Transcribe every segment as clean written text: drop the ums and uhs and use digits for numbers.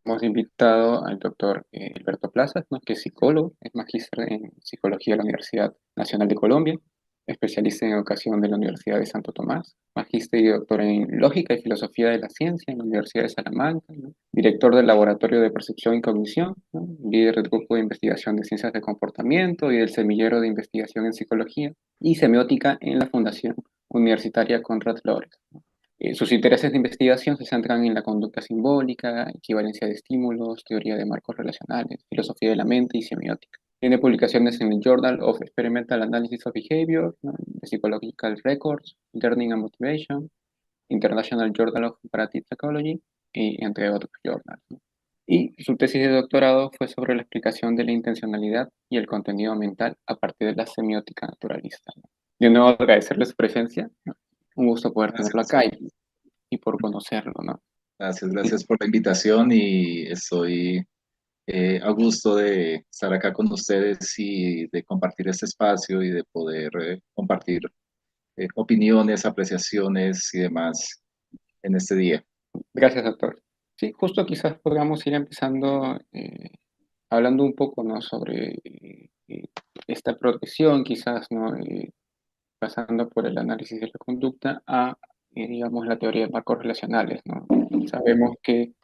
Hemos invitado al doctor Alberto Plazas, ¿no? Que es psicólogo, es magíster en psicología de la Universidad Nacional de Colombia, especialista en educación de la Universidad de Santo Tomás, magíster y doctor en lógica y filosofía de la ciencia en la Universidad de Salamanca, ¿no? Director del Laboratorio de Percepción y Cognición, ¿no? Líder del Grupo de Investigación de Ciencias de Comportamiento y del Semillero de Investigación en Psicología y Semiótica en la Fundación Universitaria Konrad Lorenz. Sus intereses de investigación se centran en la conducta simbólica, equivalencia de estímulos, teoría de marcos relacionales, filosofía de la mente y semiótica. Tiene publicaciones en el Journal of Experimental Analysis of Behavior, ¿no? The Psychological Records, Learning and Motivation, International Journal of Comparative Psychology, y entre otros journals, ¿no? Y su tesis de doctorado fue sobre la explicación de la intencionalidad y el contenido mental a partir de la semiótica naturalista, ¿no? De nuevo, agradecerle su presencia, ¿no? Un gusto poder tenerlo Gracias, acá y por conocerlo, ¿no? Y gracias por la invitación y estoy a gusto de estar acá con ustedes y de compartir este espacio y de poder compartir opiniones, apreciaciones y demás en este día. gracias, doctor. Sí, justo quizás podamos ir empezando hablando un poco, ¿no? Sobre esta progresión, quizás, ¿no? Pasando por el análisis de la conducta a, digamos, la teoría de marcos relacionales, ¿no? Sabemos que,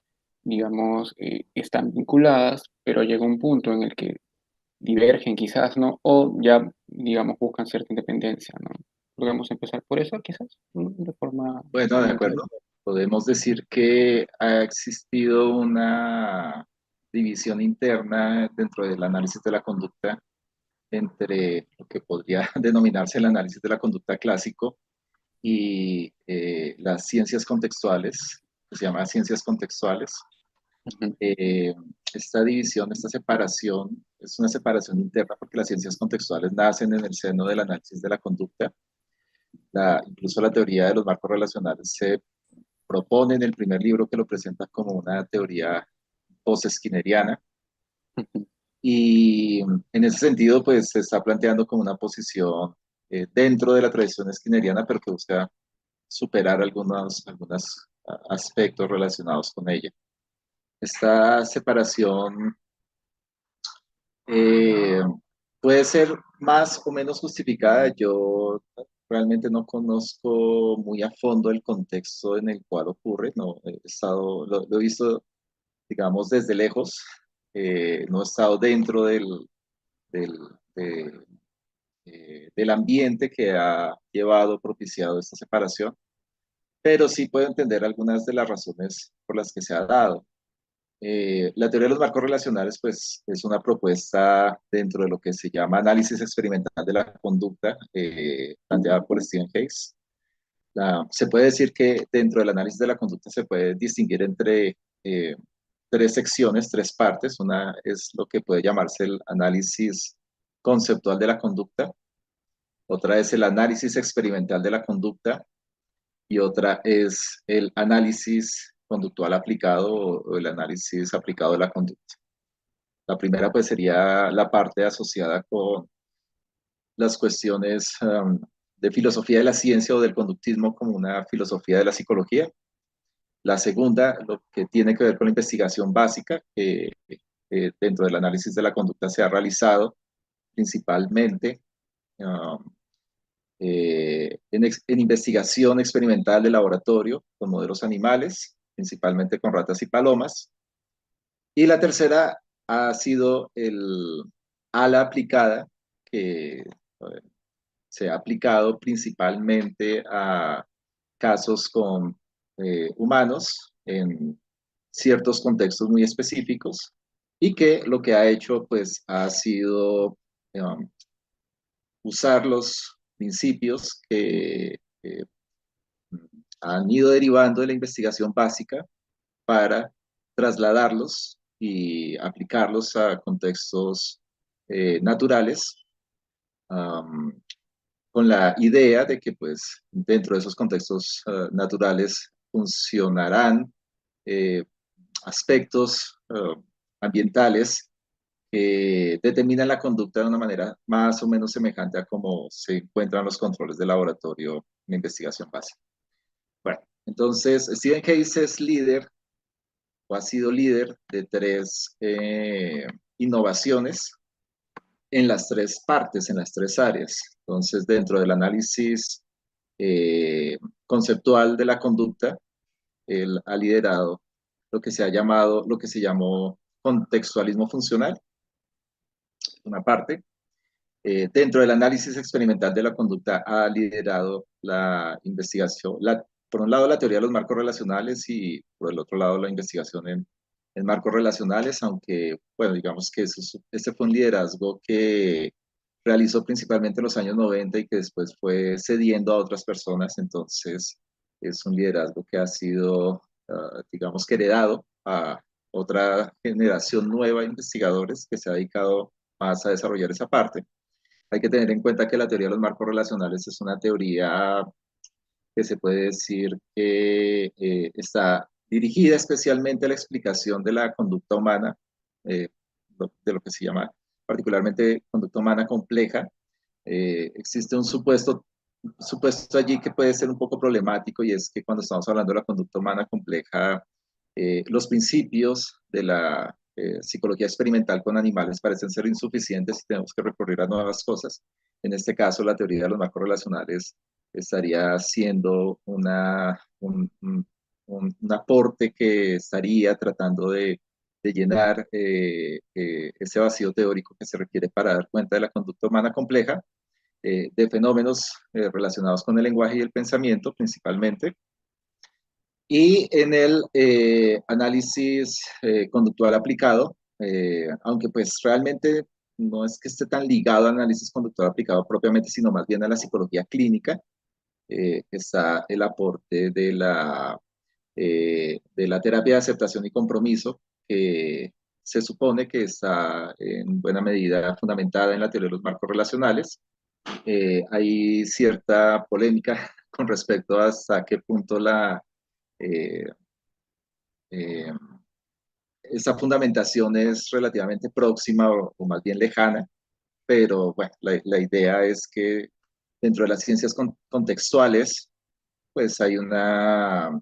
digamos, están vinculadas, pero llega un punto en el que divergen quizás, ¿no? O ya, digamos, buscan cierta independencia, ¿no? Podemos empezar por eso, quizás, ¿no? De forma Bueno, de elemental. acuerdo. Podemos decir que ha existido una división interna dentro del análisis de la conducta entre lo que podría denominarse el análisis de la conducta clásico y las ciencias contextuales, que se llama ciencias contextuales. Ujú. Eh, esta división, esta separación, es una separación interna porque las ciencias contextuales nacen en el seno del análisis de la conducta. Incluso la teoría de los marcos relacionales se propone en el primer libro que lo presenta como una teoría post-skinneriana. Ujú. Y en ese sentido, pues se está planteando como una posición dentro de la tradición skinneriana, pero que busca superar algunos aspectos relacionados con ella. Esta separación eh, puede ser más o menos justificada. Yo realmente no conozco muy a fondo el contexto en el cual ocurre. No, lo he visto, digamos, desde lejos. No he estado dentro del, de- del ambiente que ha llevado, propiciado esta separación, pero sí puedo entender algunas de las razones por las que se ha dado. La teoría de los marcos relacionales, pues, es una propuesta dentro de lo que se llama análisis experimental de la conducta, planteada por Stephen Hayes. Se puede decir que dentro del análisis de la conducta se puede distinguir entre tres secciones, tres partes. Una es lo que puede llamarse el análisis conceptual de la conducta, otra es el análisis experimental de la conducta y otra es el análisis conductual aplicado o el análisis aplicado de la conducta. La primera pues sería la parte asociada con las cuestiones de filosofía de la ciencia o del conductismo como una filosofía de la psicología. La segunda, lo que tiene que ver con la investigación básica, que dentro del análisis de la conducta se ha realizado principalmente um, en investigación experimental de laboratorio con modelos animales, principalmente con ratas y palomas. Y la tercera ha sido el ala aplicada, que se ha aplicado principalmente a casos con humanos en ciertos contextos muy específicos y que lo que ha hecho pues ha sido um, usar los principios que han ido derivando de la investigación básica para trasladarlos y aplicarlos a contextos naturales, um, con la idea de que pues dentro de esos contextos naturales funcionarán eh, aspectos ambientales que determinan la conducta de una manera más o menos semejante a cómo se encuentran los controles de laboratorio en investigación básica. Bueno, entonces Stephen Case es líder o ha sido líder de tres innovaciones en las tres partes, en las tres áreas. Entonces, dentro del análisis conceptual de la conducta, él ha liderado lo que se ha llamado, lo que se llamó contextualismo funcional, una parte. Dentro del análisis experimental de la conducta ha liderado la investigación, por un lado la teoría de los marcos relacionales y por el otro lado la investigación en marcos relacionales, aunque, bueno, digamos que ese fue un liderazgo que realizó principalmente en los años 90 y que después fue cediendo a otras personas, entonces es un liderazgo que ha sido, digamos, que heredado a otra generación nueva de investigadores que se ha dedicado más a desarrollar esa parte. Hay que tener en cuenta que la teoría de los marcos relacionales es una teoría que se puede decir que está dirigida especialmente a la explicación de la conducta humana, eh, de lo que se llama particularmente conducta humana compleja. Existe supuesto allí que puede ser un poco problemático y es que cuando estamos hablando de la conducta humana compleja, los principios de la psicología experimental con animales parecen ser insuficientes y tenemos que recurrir a nuevas cosas. En este caso, la teoría de los macro relacionales estaría siendo un aporte que estaría tratando de llenar ese vacío teórico que se requiere para dar cuenta de la conducta humana compleja, de fenómenos relacionados con el lenguaje y el pensamiento principalmente, y en el análisis conductual aplicado, aunque pues realmente no es que esté tan ligado al análisis conductual aplicado propiamente, sino más bien a la psicología clínica, está el aporte de la terapia de aceptación y compromiso, que se supone que está en buena medida fundamentada en la teoría de los marcos relacionales. Hay cierta polémica con respecto a hasta qué punto eh, eh, esa fundamentación es relativamente próxima o más bien lejana, pero bueno, la idea es que dentro de las ciencias contextuales, pues hay una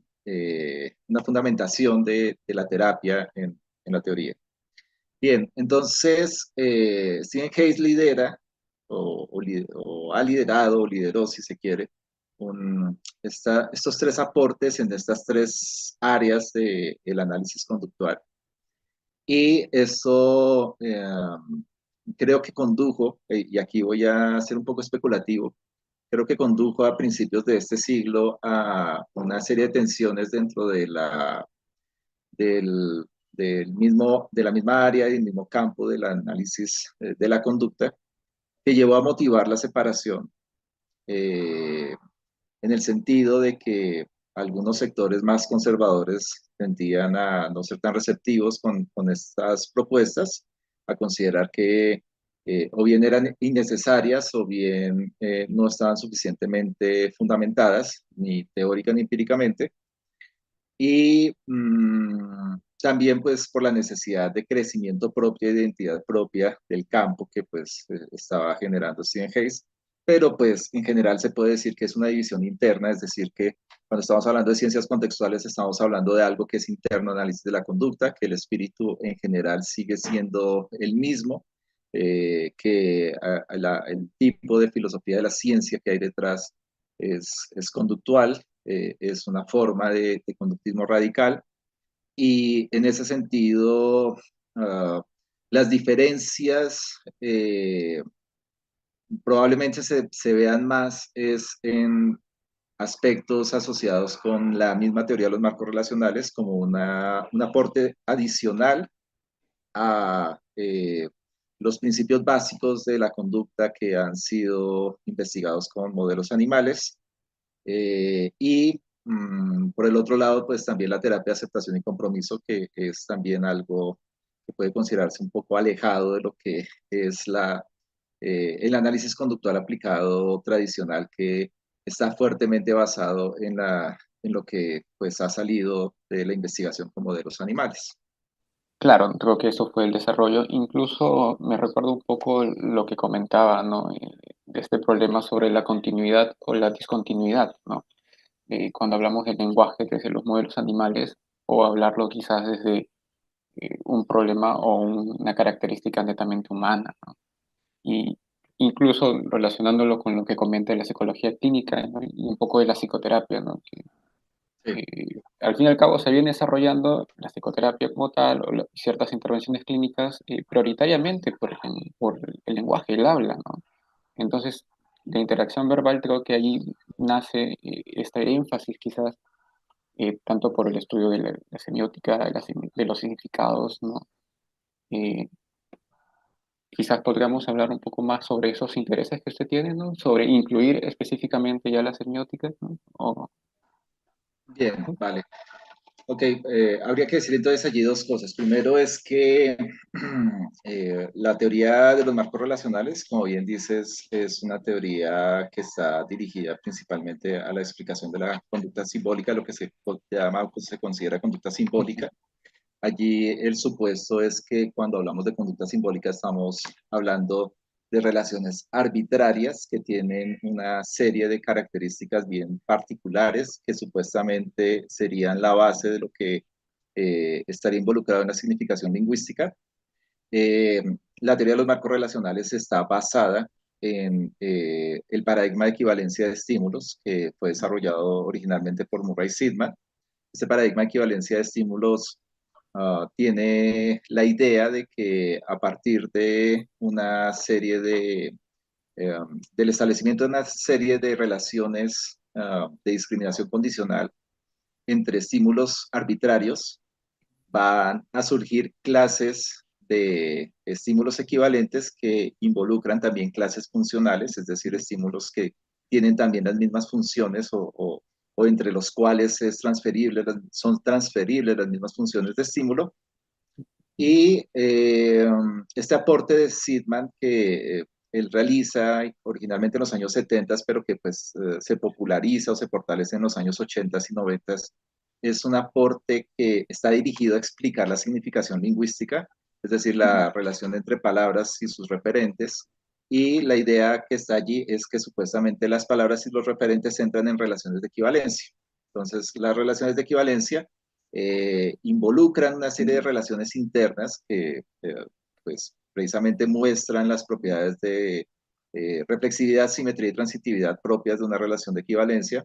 fundamentación de la terapia en la teoría. Bien, entonces Stephen Hayes lidera o ha liderado o lideró, si se quiere, estos tres aportes en estas tres áreas del análisis conductual. Y eso creo que condujo, y aquí voy a ser un poco especulativo, creo que condujo a principios de este siglo a una serie de tensiones dentro de la misma área y del mismo campo del análisis de la conducta, que llevó a motivar la separación, eh, en el sentido de que algunos sectores más conservadores tendían a no ser tan receptivos con estas propuestas, a considerar que o bien eran innecesarias o bien no estaban suficientemente fundamentadas, ni teórica ni empíricamente, y también pues por la necesidad de crecimiento propio, de identidad propia del campo que pues estaba generando Stephen Hayes, pero pues en general se puede decir que es una división interna, es decir, que cuando estamos hablando de ciencias contextuales estamos hablando de algo que es interno, análisis de la conducta, que el espíritu en general sigue siendo el mismo, que el tipo de filosofía de la ciencia que hay detrás es conductual, es una forma de conductismo radical y en ese sentido uh, las diferencias probablemente se vean más es en aspectos asociados con la misma teoría de los marcos relacionales como un aporte adicional a los principios básicos de la conducta que han sido investigados con modelos animales. Y por el otro lado, pues también la terapia de aceptación y compromiso, que es también algo que puede considerarse un poco alejado de lo que es el análisis conductual aplicado tradicional, que está fuertemente basado en lo que pues ha salido de la investigación con modelos animales. Claro, creo que eso fue el desarrollo. Incluso me recuerdo un poco lo que comentaba, ¿no? De este problema sobre la continuidad o la discontinuidad, ¿no? Cuando hablamos del lenguaje desde los modelos animales o hablarlo quizás desde un problema o una característica netamente humana, ¿no? Y incluso relacionándolo con lo que comenta de la psicología clínica, ¿no? Y un poco de la psicoterapia, ¿no? Sí, Al fin y al cabo se viene desarrollando la psicoterapia como tal o ciertas intervenciones clínicas prioritariamente por el lenguaje, el habla, ¿no? Entonces, la interacción verbal creo que ahí nace este énfasis quizás tanto por el estudio de la semiótica, de los significados, ¿no? Eh, Quizás podríamos hablar un poco más sobre esos intereses que usted tiene, ¿no? Sobre incluir específicamente ya la semiótica, ¿no? bien, vale. Ok, habría que decir entonces allí dos cosas. Primero es que la teoría de los marcos relacionales, como bien dices, es una teoría que está dirigida principalmente a la explicación de la conducta simbólica, lo que se llama o se considera conducta simbólica. Allí el supuesto es que cuando hablamos de conducta simbólica estamos hablando de relaciones arbitrarias que tienen una serie de características bien particulares que supuestamente serían la base de lo que estaría involucrado en la significación lingüística. Eh, la teoría de los marcos relacionales está basada en el paradigma de equivalencia de estímulos que fue desarrollado originalmente por Murray Sidman. Este paradigma de equivalencia de estímulos tiene la idea de que a partir de una serie del establecimiento de una serie de relaciones de discriminación condicional entre estímulos arbitrarios, van a surgir clases de estímulos equivalentes que involucran también clases funcionales, es decir, estímulos que tienen también las mismas funciones o entre los cuales son transferibles las mismas funciones de estímulo. Y este aporte de Sidman que él realiza originalmente en los años 70, pero que pues se populariza o se fortalece en los años 80 y 90, es un aporte que está dirigido a explicar la significación lingüística, es decir, la relación entre palabras y sus referentes. Y la idea que está allí es que supuestamente las palabras y los referentes entran en relaciones de equivalencia. Entonces, las relaciones de equivalencia involucran una serie de relaciones internas que pues precisamente muestran las propiedades de reflexividad, simetría y transitividad propias de una relación de equivalencia,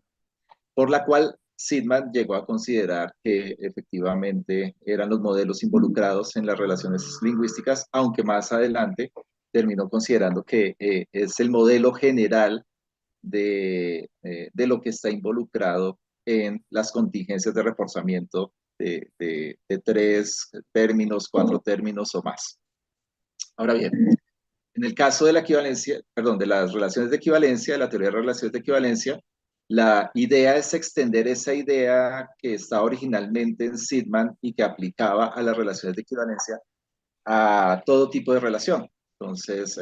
por la cual Sidman llegó a considerar que efectivamente eran los modelos involucrados en las relaciones lingüísticas, aunque más adelante terminó considerando que es el modelo general de lo que está involucrado en las contingencias de reforzamiento de tres términos, cuatro términos o más. Ahora bien, en el caso de la equivalencia, perdón, de las relaciones de equivalencia, de la teoría de relaciones de equivalencia, la idea es extender esa idea que está originalmente en Sidman y que aplicaba a las relaciones de equivalencia a todo tipo de relación. Entonces,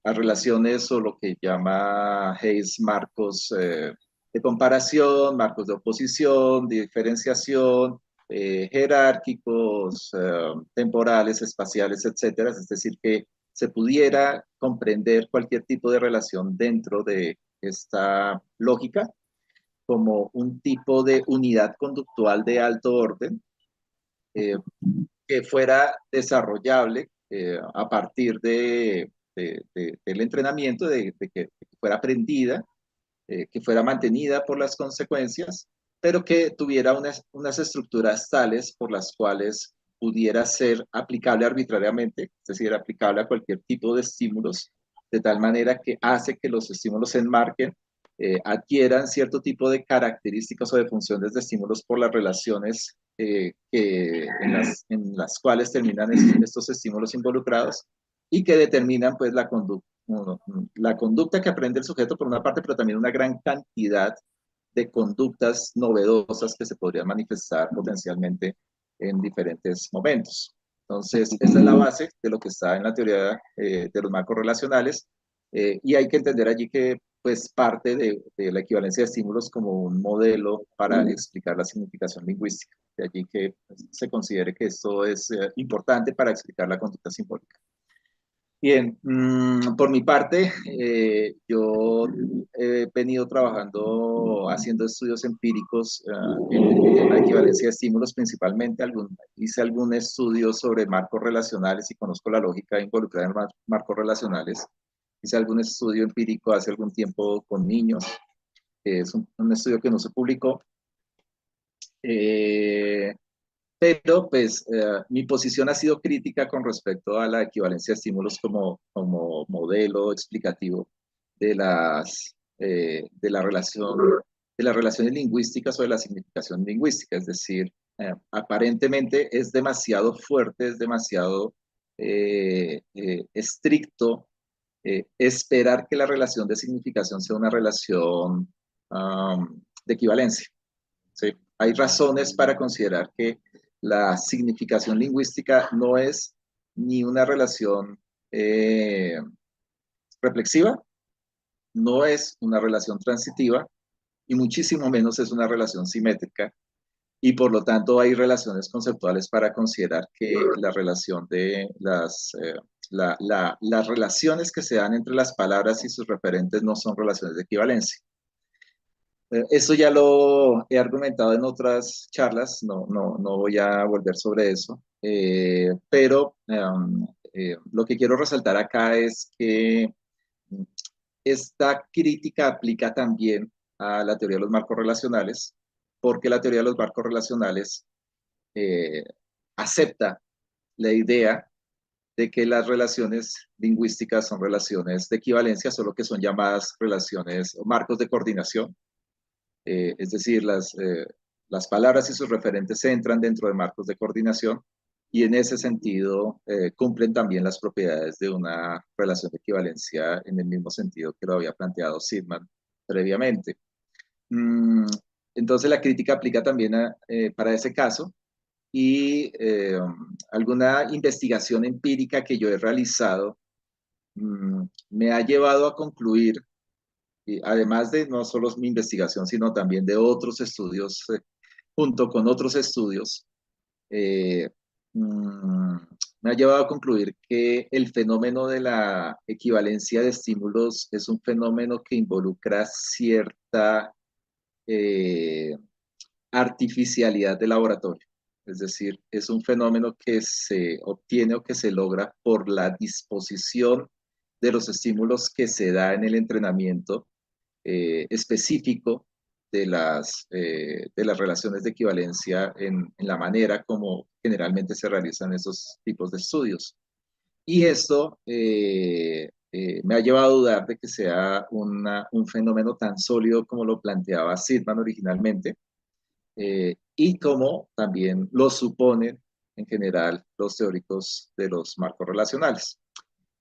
las relaciones o lo que llama Hayes marcos de comparación, marcos de oposición, de diferenciación, jerárquicos, temporales, espaciales, etcétera. Es decir, que se pudiera comprender cualquier tipo de relación dentro de esta lógica como un tipo de unidad conductual de alto orden eh, que fuera desarrollable a partir del entrenamiento, de que fuera aprendida, que fuera mantenida por las consecuencias, pero que tuviera unas estructuras tales por las cuales pudiera ser aplicable arbitrariamente, es decir, aplicable a cualquier tipo de estímulos, de tal manera que hace que los estímulos se enmarquen, adquieran cierto tipo de características o de funciones de estímulos por las relaciones en las cuales terminan estos estímulos involucrados y que determinan pues la conducta que aprende el sujeto por una parte, pero también una gran cantidad de conductas novedosas que se podrían manifestar potencialmente en diferentes momentos. Entonces, esa es la base de lo que está en la teoría de los marcos relacionales y hay que entender allí que pues parte de la equivalencia de estímulos como un modelo para explicar la significación lingüística. De allí que pues, se considere que esto es importante para explicar la conducta simbólica. Bien, por mi parte, yo he venido trabajando, haciendo estudios empíricos en tema de equivalencia de estímulos, principalmente hice algún estudio sobre marcos relacionales y conozco la lógica involucrada en marcos relacionales. Hice algún estudio empírico hace algún tiempo con niños, que es un estudio que no se publicó. Eh, pero pues mi posición ha sido crítica con respecto a la equivalencia de estímulos como modelo explicativo de la relación, de las relaciones lingüísticas o de la significación lingüística. Es decir, aparentemente es demasiado fuerte, es demasiado estricto esperar que la relación de significación sea una relación de equivalencia. ¿Sí? Hay razones para considerar que la significación lingüística no es ni una relación eh, reflexiva, no es una relación transitiva y muchísimo menos es una relación simétrica. Y por lo tanto hay relaciones conceptuales para considerar que la relación de las relaciones que se dan entre las palabras y sus referentes no son relaciones de equivalencia. Eso ya lo he argumentado en otras charlas, no voy a volver sobre eso, pero lo que quiero resaltar acá es que esta crítica aplica también a la teoría de los marcos relacionales, porque la teoría de los marcos relacionales eh, acepta la idea de que las relaciones lingüísticas son relaciones de equivalencia, solo que son llamadas relaciones o marcos de coordinación. Es decir, las palabras y sus referentes se entran dentro de marcos de coordinación y en ese sentido cumplen también las propiedades de una relación de equivalencia en el mismo sentido que lo había planteado Sidman previamente. Mm, entonces la crítica aplica también para ese caso y alguna investigación empírica que yo he realizado me ha llevado a concluir y además de no solo mi investigación, sino también de otros estudios, junto con otros estudios, eh, mm, me ha llevado a concluir que el fenómeno de la equivalencia de estímulos es un fenómeno que involucra cierta eh, artificialidad de laboratorio. Es decir, es un fenómeno que se obtiene o que se logra por la disposición de los estímulos que se da en el entrenamiento específico de las relaciones de equivalencia en la manera como generalmente se realizan esos tipos de estudios. Y esto me ha llevado a dudar de que sea un fenómeno tan sólido como lo planteaba Sidman originalmente, y como también lo suponen en general los teóricos de los marcos relacionales.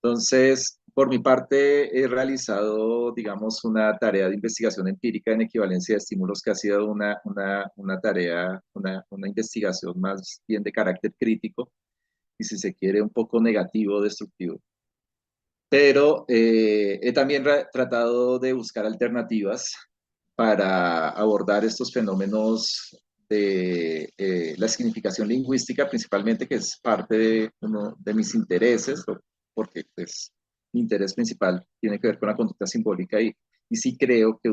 Entonces, por mi parte, he realizado, digamos, una tarea de investigación empírica en equivalencia de estímulos que ha sido una tarea, una investigación más bien de carácter crítico y, si se quiere, un poco negativo, destructivo. Pero he también tratado de buscar alternativas para abordar estos fenómenos de la significación lingüística, principalmente, que es parte de uno de mis intereses, porque pues, mi interés principal tiene que ver con la conducta simbólica y sí creo que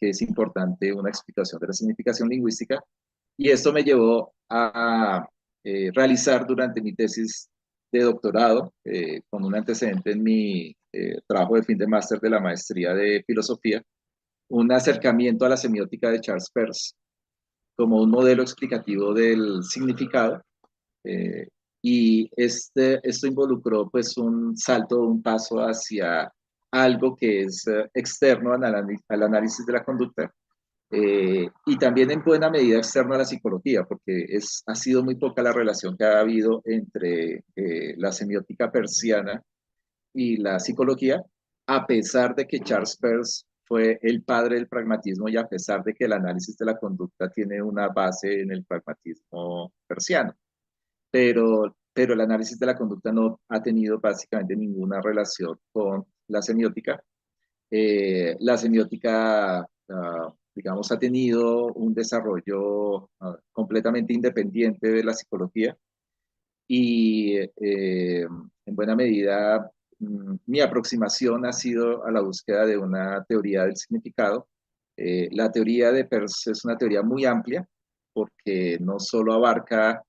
es importante una explicación de la significación lingüística. Y esto me llevó a realizar durante mi tesis de doctorado, con un antecedente en mi trabajo de fin de máster de la maestría de filosofía, un acercamiento a la semiótica de Charles Peirce como un modelo explicativo del significado. eh, y esto involucró pues un salto, un paso hacia algo que es externo al análisis de la conducta, y también en buena medida externo a la psicología, porque ha sido muy poca la relación que ha habido entre la semiótica persiana y la psicología, a pesar de que Charles Peirce fue el padre del pragmatismo y a pesar de que el análisis de la conducta tiene una base en el pragmatismo persiano. Pero el análisis de la conducta no ha tenido básicamente ninguna relación con la semiótica. La semiótica, digamos, ha tenido un desarrollo completamente independiente de la psicología y en buena medida mi aproximación ha sido a la búsqueda de una teoría del significado. La teoría de Peirce es una teoría muy amplia porque no solo abarca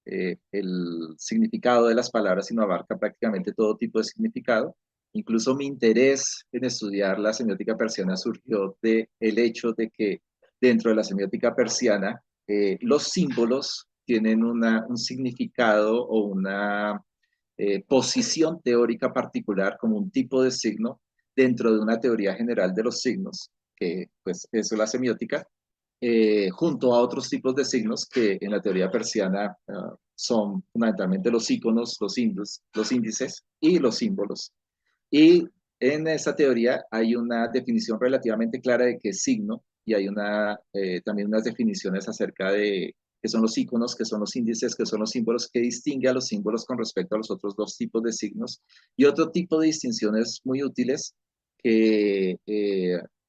el significado de las palabras, sino abarca prácticamente todo tipo de significado. Incluso mi interés en estudiar la semiótica persiana surgió del hecho de que dentro de la semiótica persiana los símbolos tienen un significado o una posición teórica particular como un tipo de signo dentro de una teoría general de los signos, que pues eso es la semiótica, junto a otros tipos de signos que en la teoría persiana son fundamentalmente los iconos, los índices y los símbolos. Y en esa teoría hay una definición relativamente clara de qué es signo y hay también unas definiciones acerca de qué son los iconos, qué son los índices, qué son los símbolos, qué distingue a los símbolos con respecto a los otros dos tipos de signos y otro tipo de distinciones muy útiles que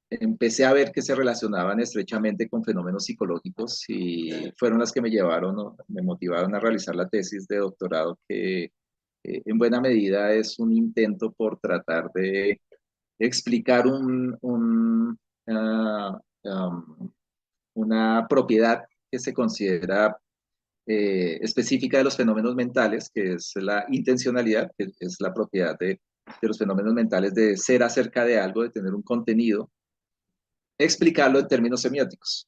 empecé a ver que se relacionaban estrechamente con fenómenos psicológicos y fueron las que me llevaron, ¿no? Me motivaron a realizar la tesis de doctorado que en buena medida es un intento por tratar de explicar una propiedad que se considera específica de los fenómenos mentales, que es la intencionalidad, que es la propiedad de los fenómenos mentales de ser acerca de algo, de tener un contenido, explicarlo en términos semióticos.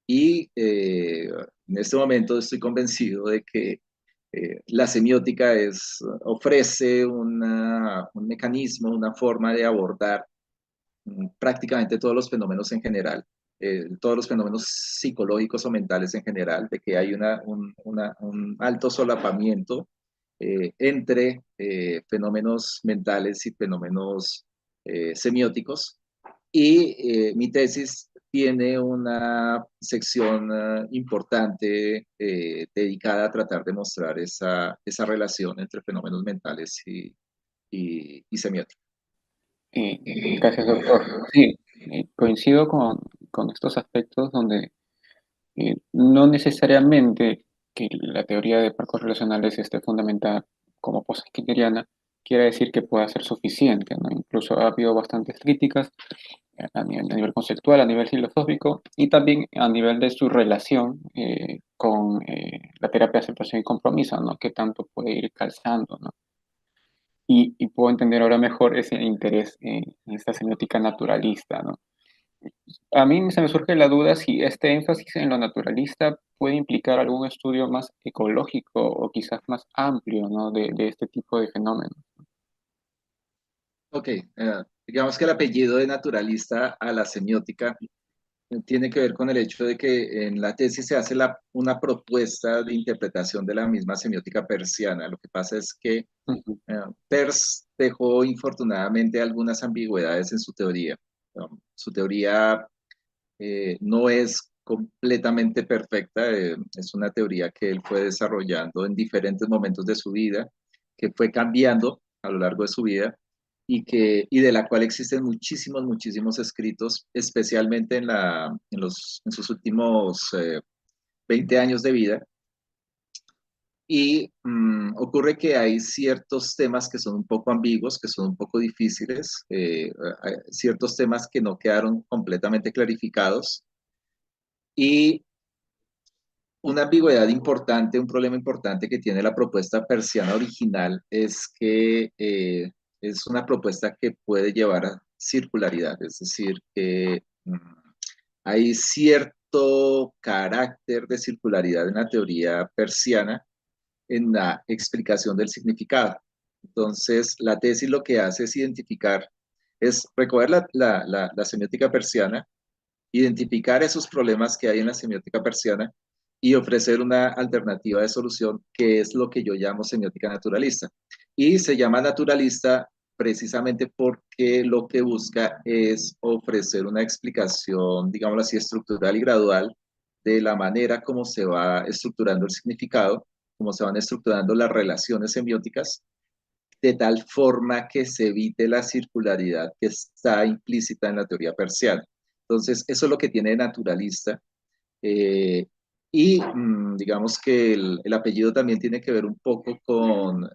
Y en este momento estoy convencido de que la semiótica ofrece un mecanismo, una forma de abordar prácticamente todos los fenómenos en general, todos los fenómenos psicológicos o mentales en general, de que hay un alto solapamiento entre fenómenos mentales y fenómenos semióticos. Y mi tesis tiene una sección importante dedicada a tratar de mostrar esa relación entre fenómenos mentales y semiótica. Gracias, doctor. Sí, coincido con estos aspectos donde no necesariamente que la teoría de marcos relacionales esté fundamentada como post-skinneriana quiere decir que pueda ser suficiente, ¿no? Incluso ha habido bastantes críticas a nivel conceptual, a nivel filosófico y también a nivel de su relación con la terapia de aceptación y compromiso, ¿no? Que tanto puede ir calzando, ¿no? Y puedo entender ahora mejor ese interés en esta semiótica naturalista, ¿no? A mí se me surge la duda si este énfasis en lo naturalista puede implicar algún estudio más ecológico o quizás más amplio, ¿no? De este tipo de fenómenos. Ok, digamos que el apellido de naturalista a la semiótica tiene que ver con el hecho de que en la tesis se hace una propuesta de interpretación de la misma semiótica persiana. Lo que pasa es que Ujú. Peirce dejó infortunadamente algunas ambigüedades en su teoría. Su teoría no es completamente perfecta, es una teoría que él fue desarrollando en diferentes momentos de su vida, que fue cambiando a lo largo de su vida y de la cual existen muchísimos escritos, especialmente en sus últimos 20 años de vida. Y ocurre que hay ciertos temas que son un poco ambiguos, que son un poco difíciles, hay ciertos temas que no quedaron completamente clarificados y una ambigüedad importante, un problema importante que tiene la propuesta persiana original es que es una propuesta que puede llevar a circularidad, es decir, que hay cierto carácter de circularidad en la teoría persiana en la explicación del significado. Entonces, la tesis lo que hace es es recoger la semiótica persiana, identificar esos problemas que hay en la semiótica persiana y ofrecer una alternativa de solución que es lo que yo llamo semiótica naturalista. Y se llama naturalista precisamente porque lo que busca es ofrecer una explicación, digámoslo así, estructural y gradual de la manera como se va estructurando el significado, cómo se van estructurando las relaciones semióticas de tal forma que se evite la circularidad que está implícita en la teoría persiana. Entonces, eso es lo que tiene de naturalista. Eh, digamos que el apellido también tiene que ver un poco con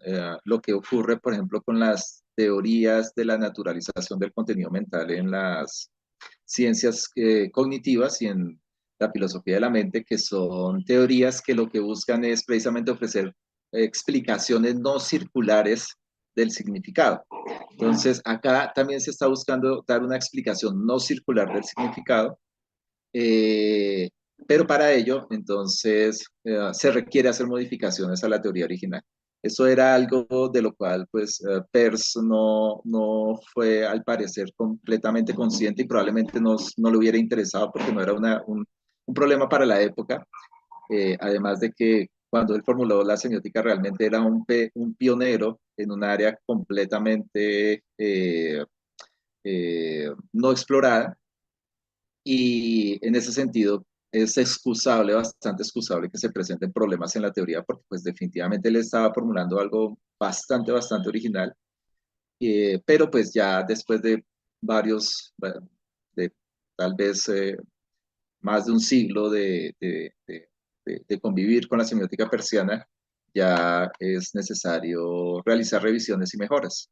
lo que ocurre, por ejemplo, con las teorías de la naturalización del contenido mental en las ciencias cognitivas y en la filosofía de la mente, que son teorías que lo que buscan es precisamente ofrecer explicaciones no circulares del significado. Entonces, acá también se está buscando dar una explicación no circular del significado, eh, pero para ello, entonces, se requiere hacer modificaciones a la teoría original. Eso era algo de lo cual, pues, Peirce no fue, al parecer, completamente consciente y probablemente no le hubiera interesado porque no era un problema para la época. Además de que cuando él formuló la semiótica realmente era un pionero en un área completamente no explorada, y en ese sentido es excusable, bastante excusable que se presenten problemas en la teoría porque pues definitivamente él estaba formulando algo bastante original, pero pues ya después de varios, bueno, de tal vez más de un siglo de convivir con la semiótica persiana, ya es necesario realizar revisiones y mejoras.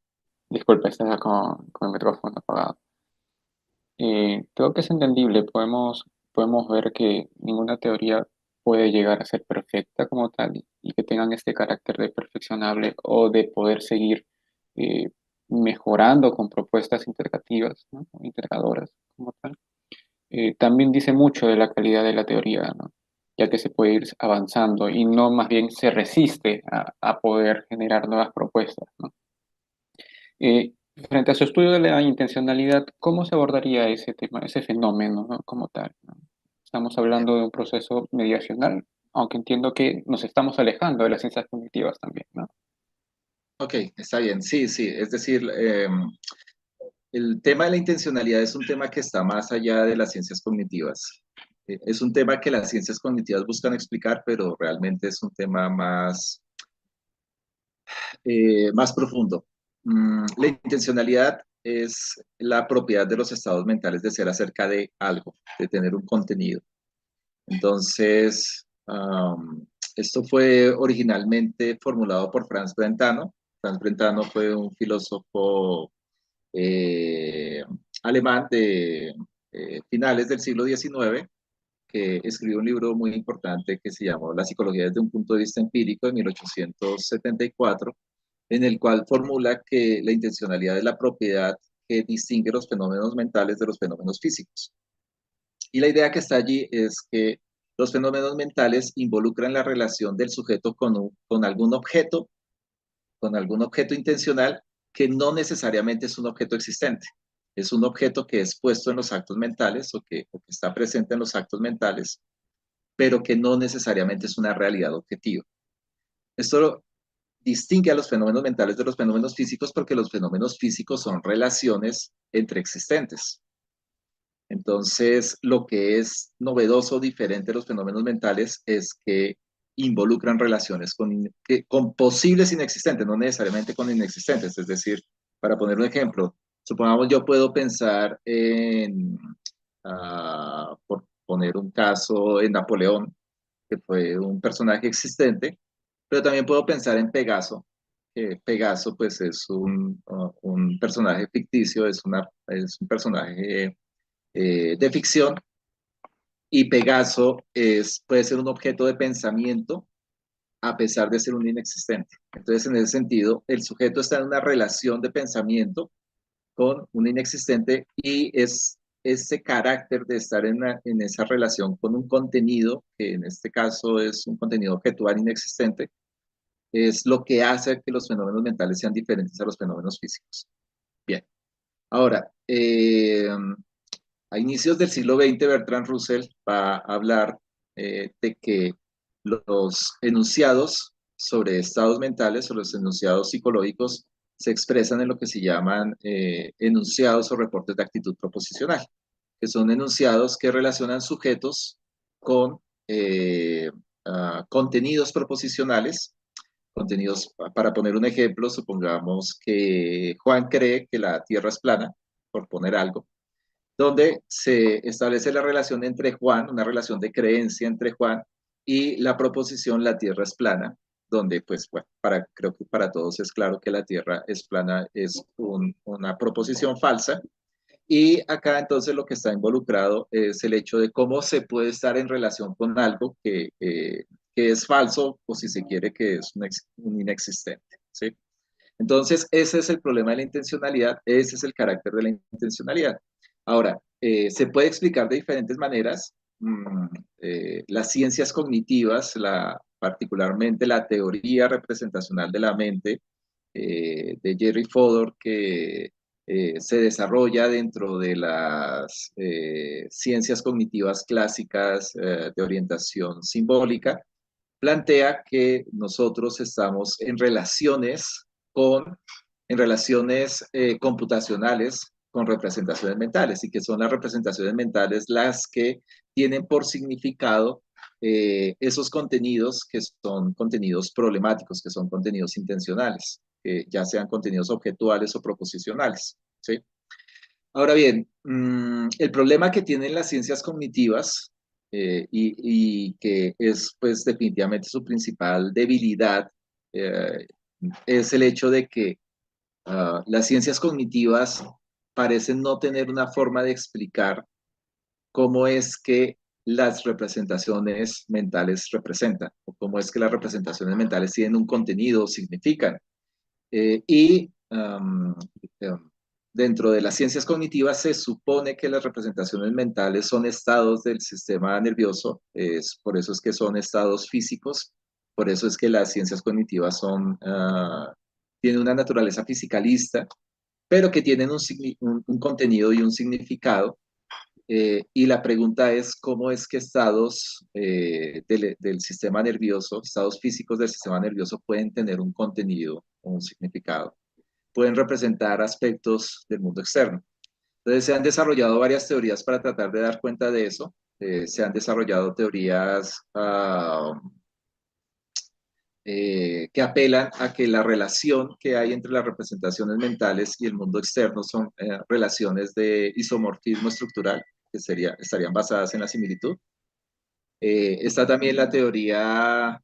Disculpe, estaba con el micrófono apagado. Creo que es entendible, podemos ver que ninguna teoría puede llegar a ser perfecta como tal y que tengan este carácter de perfeccionable o de poder seguir eh, mejorando con propuestas interactivas, ¿no? O interrogadoras como tal. También dice mucho de la calidad de la teoría, ¿no? Ya que se puede ir avanzando y no más bien se resiste a poder generar nuevas propuestas, ¿no? Frente a su estudio de la intencionalidad, ¿cómo se abordaría ese tema, ese fenómeno, ¿no? Como tal, ¿no? Estamos hablando de un proceso mediacional, aunque entiendo que nos estamos alejando de las ciencias cognitivas también, ¿no? Ok, está bien. Sí, sí. Es decir, el tema de la intencionalidad es un tema que está más allá de las ciencias cognitivas. Es un tema que las ciencias cognitivas buscan explicar, pero realmente es un tema más profundo. La intencionalidad es la propiedad de los estados mentales de ser acerca de algo, de tener un contenido. Entonces, esto fue originalmente formulado por Franz Brentano. Franz Brentano fue un filósofo eh, alemán de finales del siglo XIX, que escribió un libro muy importante que se llamó La psicología desde un punto de vista empírico en 1874, en el cual formula que la intencionalidad es la propiedad que distingue los fenómenos mentales de los fenómenos físicos. Y la idea que está allí es que los fenómenos mentales involucran la relación del sujeto con algún objeto intencional que no necesariamente es un objeto existente. Es un objeto que es puesto en los actos mentales o que está presente en los actos mentales, pero que no necesariamente es una realidad objetiva. Esto distingue a los fenómenos mentales de los fenómenos físicos porque los fenómenos físicos son relaciones entre existentes. Entonces, lo que es novedoso, diferente de los fenómenos mentales, es que involucran relaciones con posibles inexistentes, no necesariamente con inexistentes. Es decir, para poner un ejemplo, supongamos yo puedo pensar por poner un caso, en Napoleón, que fue un personaje existente, pero también puedo pensar en Pegaso, que Pegaso pues es un personaje ficticio, es un personaje de ficción, y Pegaso puede ser un objeto de pensamiento a pesar de ser un inexistente. Entonces, en ese sentido, el sujeto está en una relación de pensamiento con un inexistente y es ese carácter de estar en esa relación con un contenido, que en este caso es un contenido objetual inexistente, es lo que hace que los fenómenos mentales sean diferentes a los fenómenos físicos. Bien, ahora, a inicios del siglo XX, Bertrand Russell va a hablar de que los enunciados sobre estados mentales o los enunciados psicológicos se expresan en lo que se llaman enunciados o reportes de actitud proposicional, que son enunciados que relacionan sujetos con contenidos proposicionales contenidos, para poner un ejemplo, supongamos que Juan cree que la Tierra es plana, por poner algo, donde se establece la relación entre Juan, una relación de creencia entre Juan y la proposición la Tierra es plana, donde pues bueno, creo que para todos es claro que la Tierra es plana, es una proposición falsa. Y acá entonces lo que está involucrado es el hecho de cómo se puede estar en relación con algo que es falso o si se quiere que es un inexistente, ¿sí? Entonces, ese es el problema de la intencionalidad, ese es el carácter de la intencionalidad. Ahora, se puede explicar de diferentes maneras. Las ciencias cognitivas, particularmente la teoría representacional de la mente de Jerry Fodor, que se desarrolla dentro de las ciencias cognitivas clásicas de orientación simbólica, plantea que nosotros estamos con, en relaciones computacionales con representaciones mentales y que son las representaciones mentales las que tienen por significado esos contenidos que son contenidos problemáticos, que son contenidos intencionales, que ya sean contenidos objetuales o proposicionales, ¿sí? Ahora bien, el problema que tienen las ciencias cognitivas y que es pues definitivamente su principal debilidad eh, es el hecho de que las ciencias cognitivas parecen no tener una forma de explicar cómo es que las representaciones mentales representan o cómo es que las representaciones mentales tienen un contenido o significan. Y dentro de las ciencias cognitivas se supone que las representaciones mentales son estados del sistema nervioso, por eso es que son estados físicos, por eso es que las ciencias cognitivas tienen una naturaleza fisicalista, pero que tienen un contenido y un significado. Y la pregunta es cómo es que estados del sistema nervioso, estados físicos del sistema nervioso pueden tener un contenido o un significado, pueden representar aspectos del mundo externo. Entonces se han desarrollado varias teorías para tratar de dar cuenta de eso. Se han desarrollado teorías que apelan a que la relación que hay entre las representaciones mentales y el mundo externo son relaciones de isomorfismo estructural, que estarían basadas en la similitud. Está también la teoría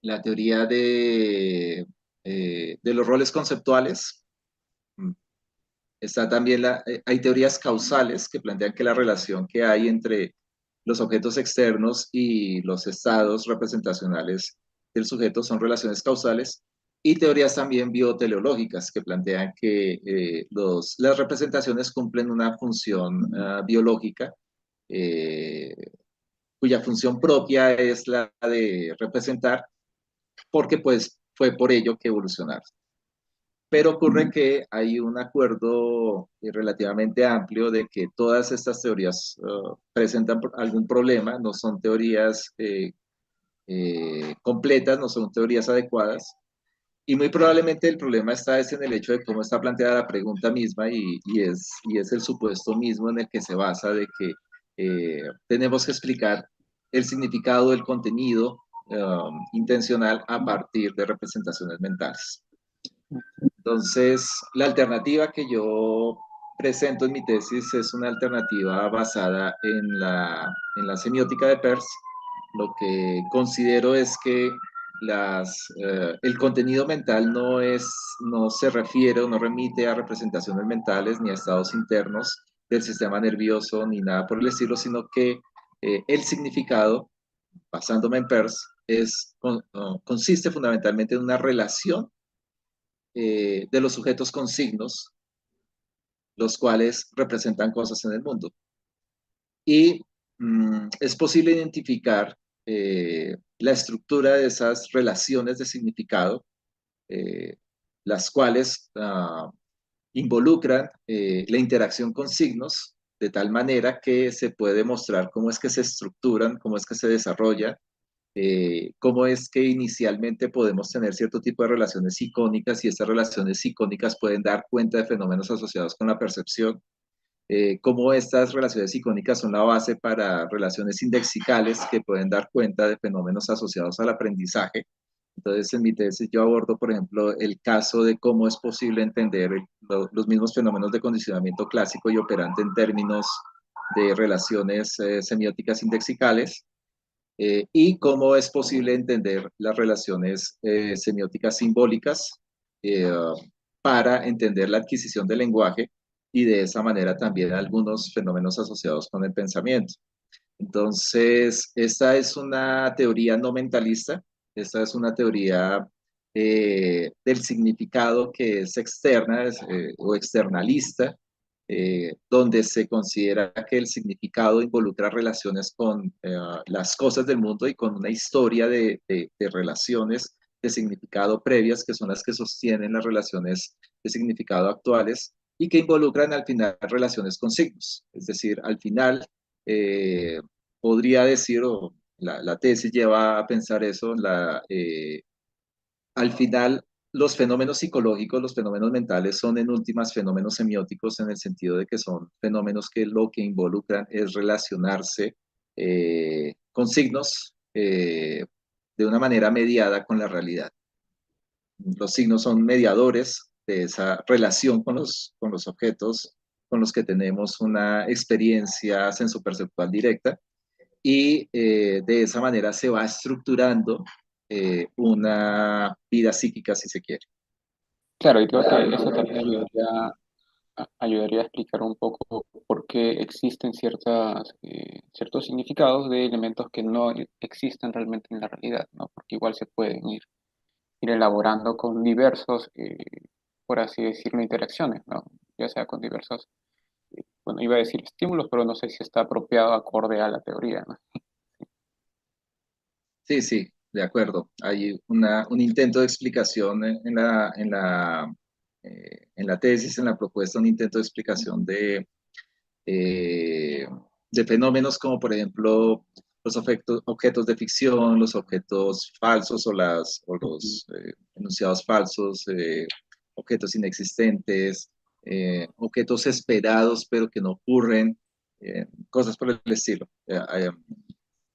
la teoría de los roles conceptuales. Mm. Está también hay teorías causales que plantean que la relación que hay entre los objetos externos y los estados representacionales del sujeto son relaciones causales. Y teorías también bioteleológicas que plantean que las representaciones cumplen una función biológica eh, cuya función propia es la de representar, porque pues fue por ello que evolucionaron. Pero ocurre que hay un acuerdo relativamente amplio de que todas estas teorías presentan algún problema, no son teorías completas, no son teorías adecuadas, y muy probablemente el problema está es en el hecho de cómo está planteada la pregunta misma y es el supuesto mismo en el que se basa de que tenemos que explicar el significado del contenido intencional a partir de representaciones mentales. Entonces, la alternativa que yo presento en mi tesis es una alternativa basada en la semiótica de Peirce. Lo que considero es que el contenido mental no se refiere o no remite a representaciones mentales ni a estados internos del sistema nervioso ni nada por el estilo, sino que el significado, basándome en Peirce, consiste fundamentalmente en una relación de los sujetos con signos, los cuales representan cosas en el mundo. Y es posible identificar la estructura de esas relaciones de significado, las cuales involucran la interacción con signos, de tal manera que se puede mostrar cómo es que se estructuran, cómo es que se desarrollan, cómo es que inicialmente podemos tener cierto tipo de relaciones icónicas y estas relaciones icónicas pueden dar cuenta de fenómenos asociados con la percepción cómo estas relaciones icónicas son la base para relaciones indexicales que pueden dar cuenta de fenómenos asociados al aprendizaje. Entonces, en mi tesis yo abordo, por ejemplo, el caso de cómo es posible entender los mismos fenómenos de condicionamiento clásico y operante en términos de relaciones semióticas indexicales, y cómo es posible entender las relaciones semióticas simbólicas eh, para entender la adquisición del lenguaje y de esa manera también algunos fenómenos asociados con el pensamiento. Entonces, esta es una teoría no mentalista, esta es una teoría del significado que es externa o externalista, donde se considera que el significado involucra relaciones con las cosas del mundo y con una historia de relaciones de significado previas, que son las que sostienen las relaciones de significado actuales y que involucran al final relaciones con signos. Es decir, al final eh, podría decir, o la tesis lleva a pensar eso, al final los fenómenos psicológicos, los fenómenos mentales son en últimas fenómenos semióticos en el sentido de que son fenómenos que lo que involucran es relacionarse con signos de una manera mediada con la realidad. Los signos son mediadores de esa relación con los objetos con los que tenemos una experiencia sensoperceptual directa y de esa manera se va estructurando una vida psíquica, si se quiere. Claro, y creo que eso también ayudaría a explicar un poco por qué existen ciertos significados de elementos que no existen realmente en la realidad, ¿no? Porque igual se pueden ir elaborando con diversos, por así decirlo, interacciones, ¿no? Ya sea con diversos, bueno, iba a decir estímulos, pero no sé si está apropiado acorde a la teoría, ¿no? Sí, sí, de acuerdo. Hay un intento de explicación en la tesis, en la propuesta, un intento de explicación eh, de fenómenos como, por ejemplo, los objetos de ficción, los objetos falsos o los enunciados falsos, objetos inexistentes, objetos esperados pero que no ocurren, cosas por el estilo.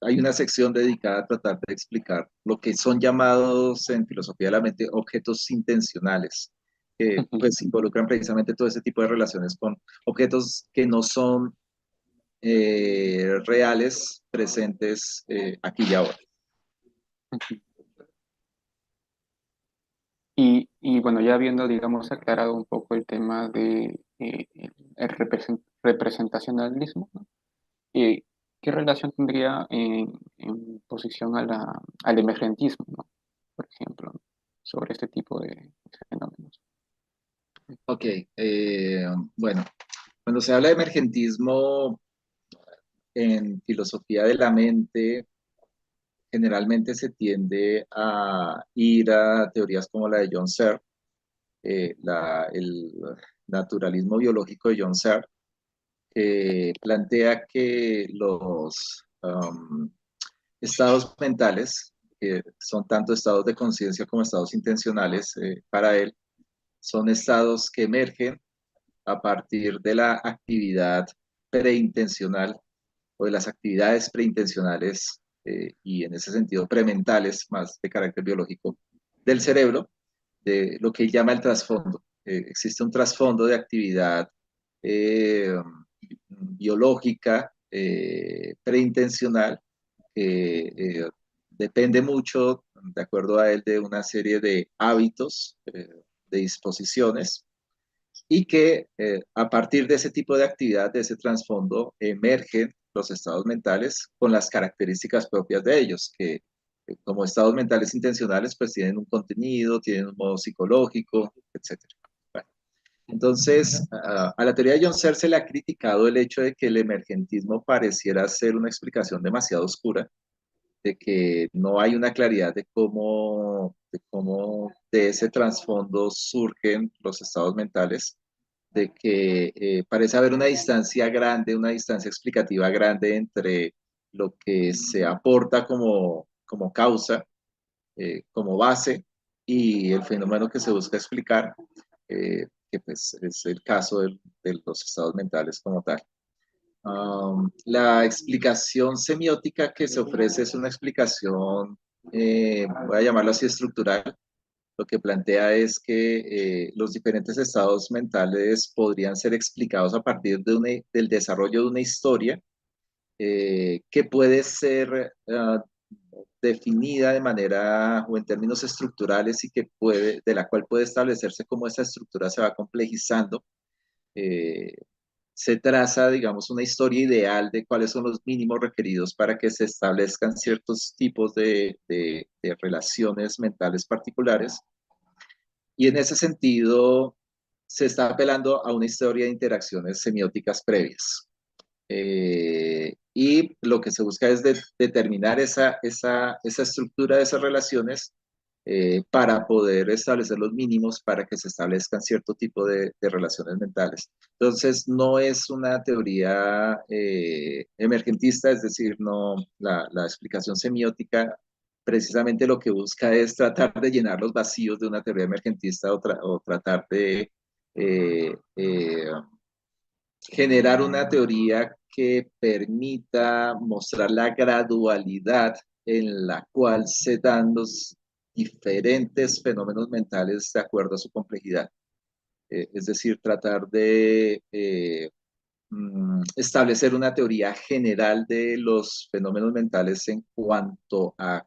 Hay una sección dedicada a tratar de explicar lo que son llamados en filosofía de la mente objetos intencionales, que pues involucran precisamente todo ese tipo de relaciones con objetos que no son reales, presentes aquí y ahora. Y bueno, ya habiendo, digamos, aclarado un poco el tema de representacionalismo, ¿no? Eh, ¿Qué relación tendría en posición al emergentismo, ¿no? Por ejemplo, ¿no? Sobre este tipo de fenómenos? Ok, bueno, cuando se habla de emergentismo en filosofía de la mente, generalmente se tiende a ir a teorías como la de John Searle, el naturalismo biológico de John Searle, que plantea que los estados mentales, que son tanto estados de conciencia como estados intencionales para él, son estados que emergen a partir de la actividad preintencional o de las actividades preintencionales y en ese sentido prementales, más de carácter biológico, del cerebro, de lo que él llama el trasfondo. Existe un trasfondo de actividad eh, biológica preintencional que depende mucho, de acuerdo a él, de una serie de hábitos, de disposiciones, y que a partir de ese tipo de actividad, de ese trasfondo, emergen los estados mentales con las características propias de ellos, que como estados mentales intencionales, pues tienen un contenido, tienen un modo psicológico, etcétera. Bueno, entonces, a la teoría de John Searle se le ha criticado el hecho de que el emergentismo pareciera ser una explicación demasiado oscura, de que no hay una claridad de cómo de ese trasfondo surgen los estados mentales, de que parece haber una distancia grande, una distancia explicativa grande entre lo que se aporta como causa, como base, y el fenómeno que se busca explicar. que pues es el caso de los estados mentales como tal. La explicación semiótica que se ofrece es una explicación, voy a llamarlo así, estructural. Lo que plantea es que los diferentes estados mentales podrían ser explicados a partir del desarrollo de una historia que puede ser definida de manera o en términos estructurales y que puede, de la cual puede establecerse cómo esa estructura se va complejizando. Eh, Se traza, digamos, una historia ideal de cuáles son los mínimos requeridos para que se establezcan ciertos tipos de relaciones mentales particulares. Y en ese sentido, se está apelando a una historia de interacciones semióticas previas. Y lo que se busca es determinar esa estructura de esas relaciones para poder establecer los mínimos para que se establezcan cierto tipo de relaciones mentales. Entonces, no es una teoría emergentista, es decir, no, la explicación semiótica precisamente lo que busca es tratar de llenar los vacíos de una teoría emergentista o tratar de generar una teoría que permita mostrar la gradualidad en la cual se dan los diferentes fenómenos mentales de acuerdo a su complejidad. Es decir, tratar de establecer una teoría general de los fenómenos mentales en cuanto a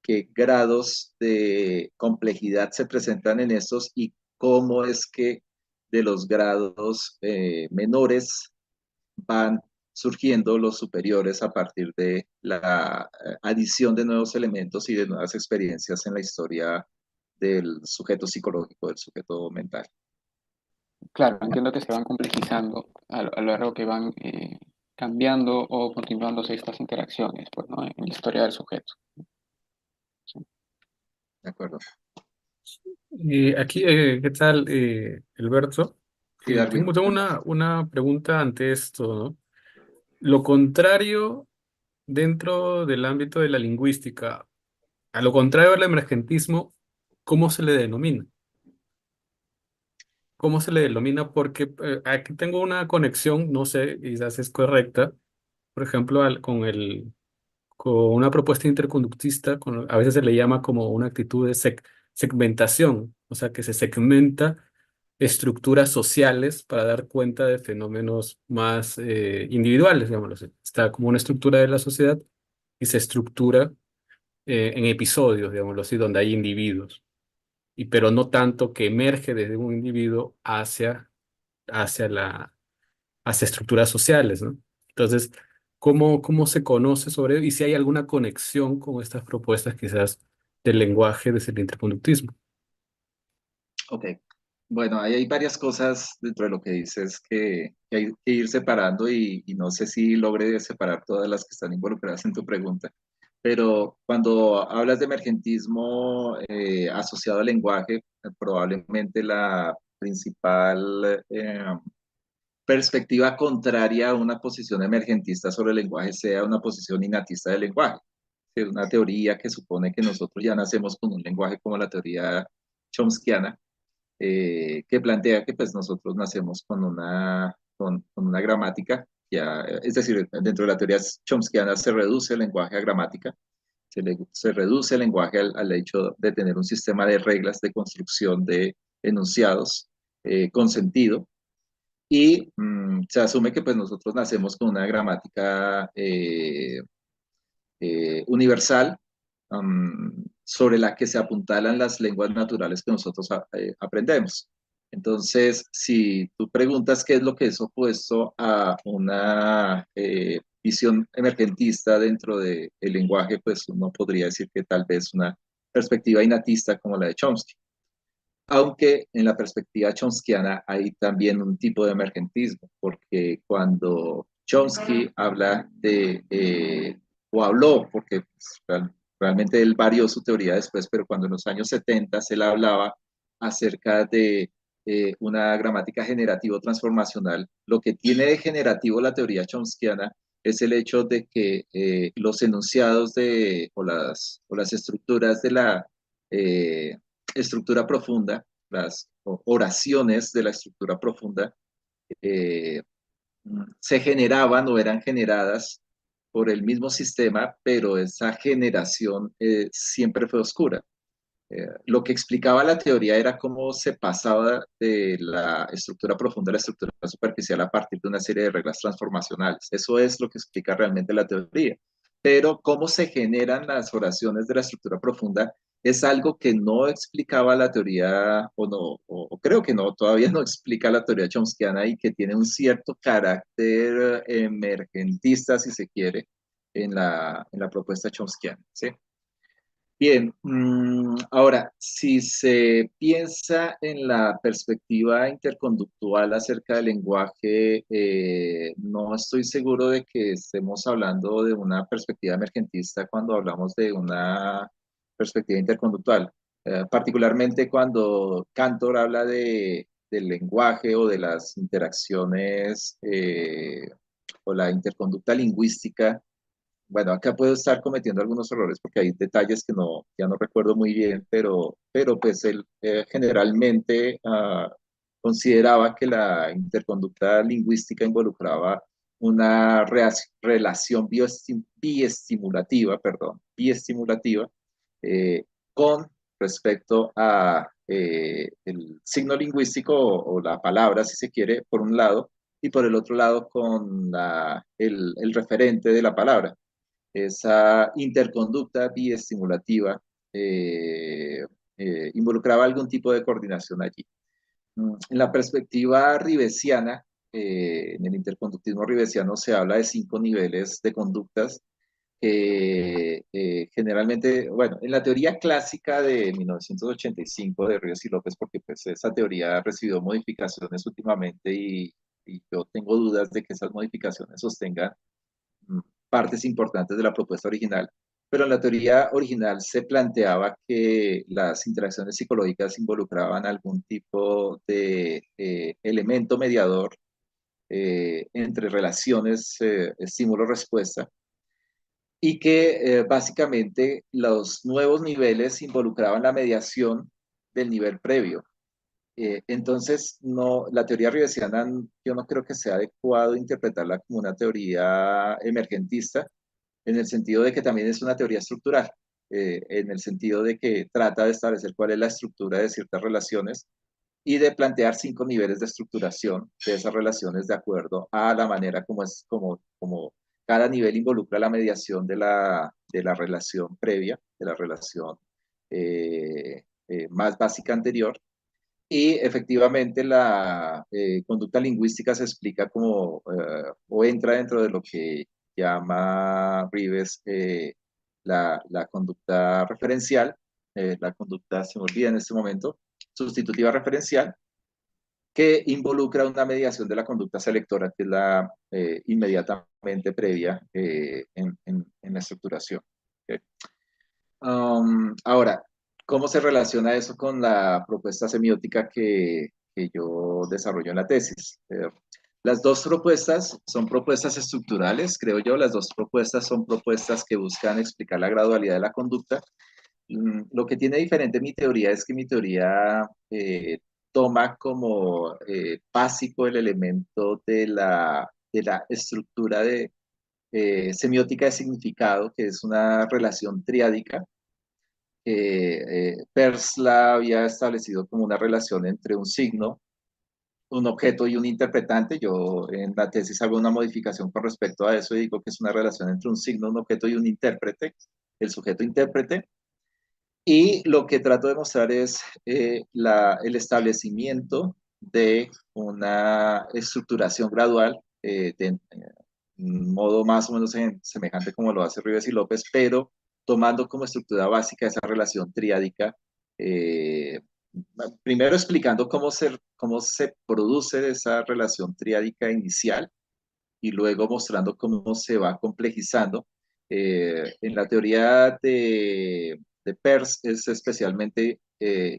qué grados de complejidad se presentan en estos y cómo es que de los grados menores van surgiendo los superiores a partir de la adición de nuevos elementos y de nuevas experiencias en la historia del sujeto psicológico, del sujeto mental. Claro, entiendo que se van complejizando a lo largo que van cambiando o continuándose estas interacciones, pues, ¿no? En la historia del sujeto. Sí. ¿De acuerdo? Y aquí, ¿qué tal, Alberto? Sí, Tengo, Darwin. tengo una pregunta ante esto, ¿no? Lo contrario dentro del ámbito de la lingüística, a lo contrario del emergentismo, ¿cómo se le denomina? ¿Cómo se le denomina? Porque aquí tengo una conexión, no sé, quizás es correcta, por ejemplo, con una propuesta interconductista, a veces se le llama como una actitud de segmentación, o sea, que se segmenta estructuras sociales para dar cuenta de fenómenos más individuales, digámoslo así. Está como una estructura de la sociedad y se estructura en episodios, digámoslo así, donde hay individuos, pero no tanto que emerge desde un individuo hacia hacia estructuras sociales, ¿no? Entonces, ¿cómo se conoce sobre ello? Y si hay alguna conexión con estas propuestas quizás del lenguaje desde el interconductismo. Ok. Bueno, ahí hay varias cosas dentro de lo que dices que hay que ir separando y no sé si logré separar todas las que están involucradas en tu pregunta. Pero cuando hablas de emergentismo asociado al lenguaje, probablemente la principal perspectiva contraria a una posición emergentista sobre el lenguaje sea una posición innatista del lenguaje. Es una teoría que supone que nosotros ya nacemos con un lenguaje como la teoría chomskiana, que plantea que pues nosotros nacemos con una gramática, ya, es decir, dentro de la teoría chomskiana se reduce el lenguaje a gramática, se reduce el lenguaje al hecho de tener un sistema de reglas de construcción de enunciados con sentido, y se asume que pues nosotros nacemos con una gramática universal sobre la que se apuntalan las lenguas naturales que nosotros aprendemos. Entonces, si tú preguntas qué es lo que es opuesto a una visión emergentista dentro del lenguaje, pues uno podría decir que tal vez una perspectiva innatista como la de Chomsky. Aunque en la perspectiva chomskiana hay también un tipo de emergentismo, porque cuando Chomsky habla o habló, porque pues, realmente él varió su teoría después, pero cuando en los años 70 él hablaba acerca de una gramática generativo-transformacional, lo que tiene de generativo la teoría chomskiana es el hecho de que los enunciados o las estructuras de la estructura profunda las oraciones de la estructura profunda eh, se generaban o eran generadas por el mismo sistema, pero esa generación siempre fue oscura. Lo que explicaba la teoría era cómo se pasaba de la estructura profunda a la estructura superficial a partir de una serie de reglas transformacionales. Eso es lo que explica realmente la teoría. Pero cómo se generan las oraciones de la estructura profunda es algo que no explicaba la teoría, o no, o creo que no, todavía no explica la teoría chomskiana y que tiene un cierto carácter emergentista, si se quiere, en la propuesta chomskiana, ¿sí? Bien, ahora, si se piensa en la perspectiva interconductual acerca del lenguaje, no estoy seguro de que estemos hablando de una perspectiva emergentista cuando hablamos de una perspectiva interconductual. Particularmente cuando Cantor habla del lenguaje o de las interacciones o la interconducta lingüística. Bueno, acá puedo estar cometiendo algunos errores porque hay detalles que no, ya no recuerdo muy bien, pero pues él generalmente consideraba que la interconducta lingüística involucraba una relación biestimulativa, perdón, biestimulativa, con respecto a el signo lingüístico o la palabra, si se quiere, por un lado, y por el otro lado con el referente de la palabra. Esa interconducta biestimulativa eh, involucraba algún tipo de coordinación allí. En la perspectiva ribesiana, en el interconductismo ribesiano se habla de 5 niveles de conductas que generalmente, bueno, en la teoría clásica de 1985 de Ríos y López, porque pues esa teoría ha recibido modificaciones últimamente y yo tengo dudas de que esas modificaciones sostengan mm, partes importantes de la propuesta original, pero en la teoría original se planteaba que las interacciones psicológicas involucraban algún tipo de elemento mediador entre relaciones estímulo-respuesta y que básicamente los nuevos niveles involucraban la mediación del nivel previo. Entonces, no, la teoría ribesiana yo no creo que sea adecuado interpretarla como una teoría emergentista, en el sentido de que también es una teoría estructural, en el sentido de que trata de establecer cuál es la estructura de ciertas relaciones y de plantear 5 niveles de estructuración de esas relaciones de acuerdo a la manera como cada nivel involucra la mediación de la relación previa, de la relación más básica anterior. Y efectivamente la conducta lingüística se explica como, o entra dentro de lo que llama Rives la conducta referencial, la conducta, se me olvida en este momento, sustitutiva referencial, que involucra una mediación de la conducta selectora, que es la inmediatamente previa en la estructuración. ¿Okay? Ahora, ¿cómo se relaciona eso con la propuesta semiótica que yo desarrollo en la tesis? Las dos propuestas son propuestas estructurales, creo yo. Las dos propuestas son propuestas que buscan explicar la gradualidad de la conducta. Lo que tiene diferente mi teoría es que mi teoría toma como básico el elemento de la estructura de semiótica de significado, que es una relación triádica Peirce la había establecido como una relación entre un signo, un objeto y un interpretante. Yo en la tesis hago una modificación con respecto a eso y digo que es una relación entre un signo, un objeto y un intérprete, el sujeto intérprete. Y lo que trato de mostrar es el establecimiento de una estructuración gradual de un modo más o menos semejante como lo hace Rivas y López, pero tomando como estructura básica esa relación triádica, eh, primero explicando cómo se produce esa relación triádica inicial y luego mostrando cómo se va complejizando. En la teoría de Peirce es especialmente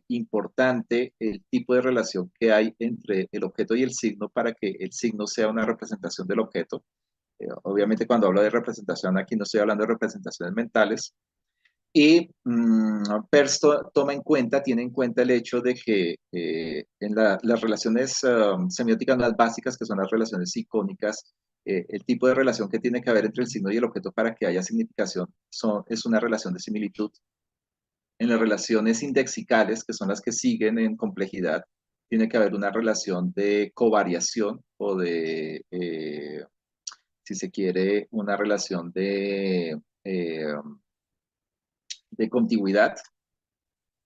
importante el tipo de relación que hay entre el objeto y el signo para que el signo sea una representación del objeto. Obviamente cuando hablo de representación aquí no estoy hablando de representaciones mentales. Y Peirce toma en cuenta, tiene en cuenta el hecho de que en las relaciones semióticas más básicas, que son las relaciones icónicas, el tipo de relación que tiene que haber entre el signo y el objeto para que haya significación es una relación de similitud. En las relaciones indexicales, que son las que siguen en complejidad, tiene que haber una relación de covariación o si se quiere, una relación de contigüidad.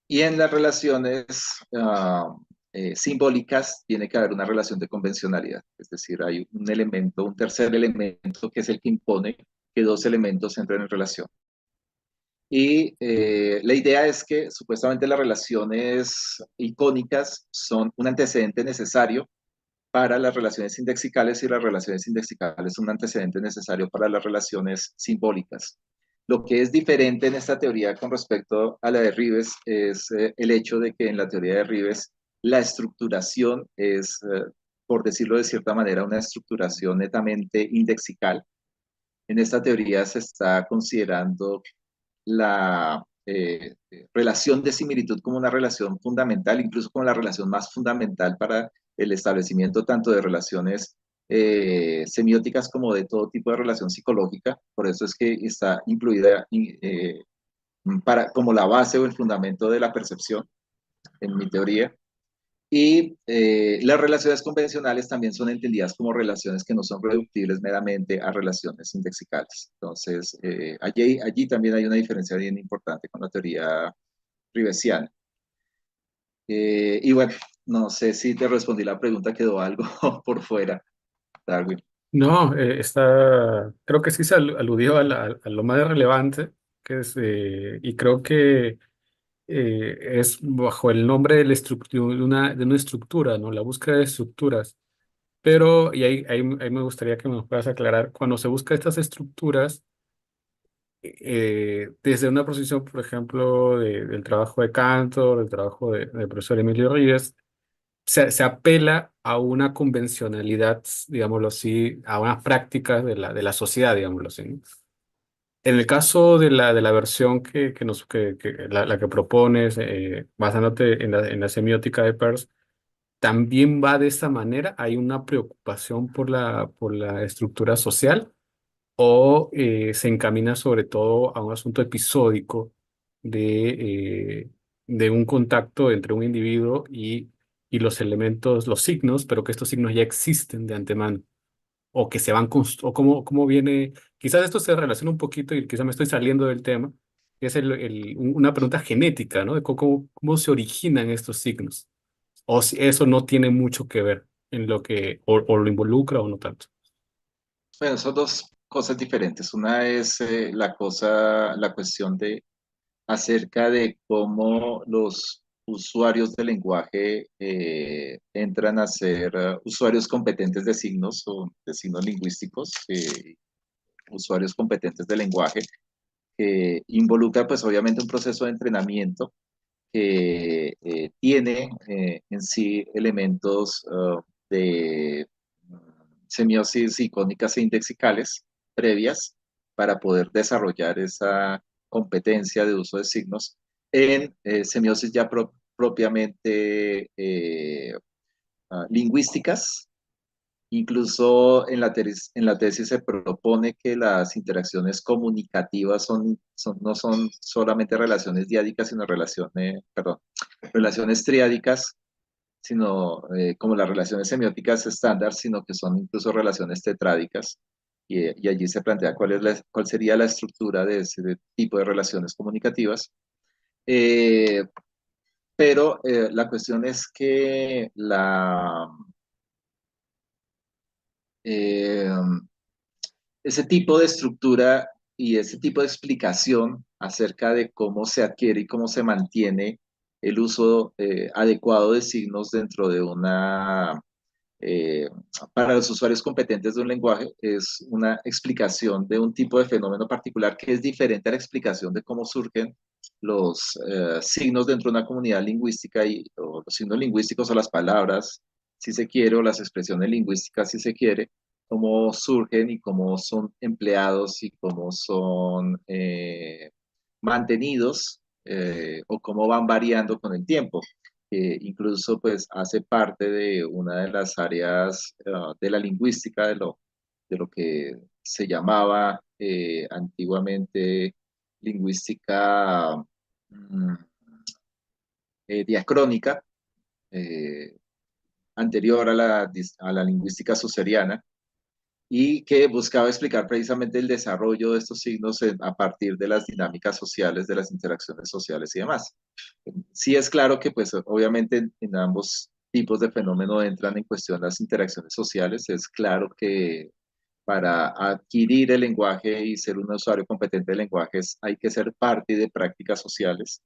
Y en las relaciones simbólicas tiene que haber una relación de convencionalidad, es decir, hay un elemento, un tercer elemento que es el que impone que dos elementos entren en relación. Y la idea es que supuestamente las relaciones icónicas son un antecedente necesario para las relaciones indexicales y las relaciones indexicales son un antecedente necesario para las relaciones simbólicas. Lo que es diferente en esta teoría con respecto a la de Rives es el hecho de que en la teoría de Rives la estructuración es, por decirlo de cierta manera, una estructuración netamente indexical. En esta teoría se está considerando la relación de similitud como una relación fundamental, incluso como la relación más fundamental para el establecimiento tanto de relaciones semióticas como de todo tipo de relación psicológica. Por eso es que está incluida como la base o el fundamento de la percepción en mi teoría. Y las relaciones convencionales también son entendidas como relaciones que no son reductibles meramente a relaciones indexicales. Entonces, allí también hay una diferencia bien importante con la teoría rivesiana. Y bueno, no sé si te respondí la pregunta, quedó algo por fuera, Darwin. No, creo que sí se aludió a lo más relevante, que es, y creo que es bajo el nombre de, de una estructura, ¿no? La búsqueda de estructuras. Pero, y ahí me gustaría que me puedas aclarar, cuando se busca estas estructuras, desde una posición, por ejemplo, del trabajo de Cantor, del trabajo del profesor Emilio Ríos, se apela a una convencionalidad, digámoslo así, a unas prácticas de la sociedad, digámoslo así, ¿no? En el caso de la versión la que propones, basándote en la semiótica de Peirce, también va de esta manera. Hay una preocupación por la estructura social o se encamina sobre todo a un asunto episódico de un contacto entre un individuo y los elementos, los signos, pero que estos signos ya existen de antemano o que se van, o cómo viene, quizás esto se relaciona un poquito y quizás me estoy saliendo del tema, que es una pregunta genética, ¿no? De cómo se originan estos signos, o si eso no tiene mucho que ver en lo que, o lo involucra o no tanto. Bueno, son dos cosas diferentes. Una es la cuestión de acerca de cómo los usuarios del lenguaje entran a ser usuarios competentes de signos o de signos lingüísticos, usuarios competentes del lenguaje, que involucra pues obviamente un proceso de entrenamiento que tiene en sí elementos de semiosis icónicas e indexicales previas para poder desarrollar esa competencia de uso de signos en semiosis ya propiamente lingüísticas. Incluso en la tesis se propone que las interacciones comunicativas no son solamente relaciones diádicas, sino relaciones triádicas, sino como las relaciones semióticas estándar, sino que son incluso relaciones tetrádicas. Y allí se plantea cuál sería la estructura de ese tipo de relaciones comunicativas. Eh, pero la cuestión es que eh, ese tipo de estructura y ese tipo de explicación acerca de cómo se adquiere y cómo se mantiene el uso adecuado de signos dentro de eh, para los usuarios competentes de un lenguaje es una explicación de un tipo de fenómeno particular que es diferente a la explicación de cómo surgen los signos dentro de una comunidad lingüística o los signos lingüísticos o las palabras, si se quiere, o las expresiones lingüísticas, si se quiere, cómo surgen y cómo son empleados y cómo son mantenidos o cómo van variando con el tiempo. Incluso pues hace parte de una de las áreas de la lingüística, de lo que se llamaba antiguamente lingüística mm, diacrónica, eh, anterior a la lingüística suceriana, y que buscaba explicar precisamente el desarrollo de estos signos a partir de las dinámicas sociales, de las interacciones sociales y demás. Sí es claro que pues obviamente en ambos tipos de fenómeno entran en cuestión las interacciones sociales. Es claro que para adquirir el lenguaje y ser un usuario competente de lenguajes hay que ser parte de prácticas sociales,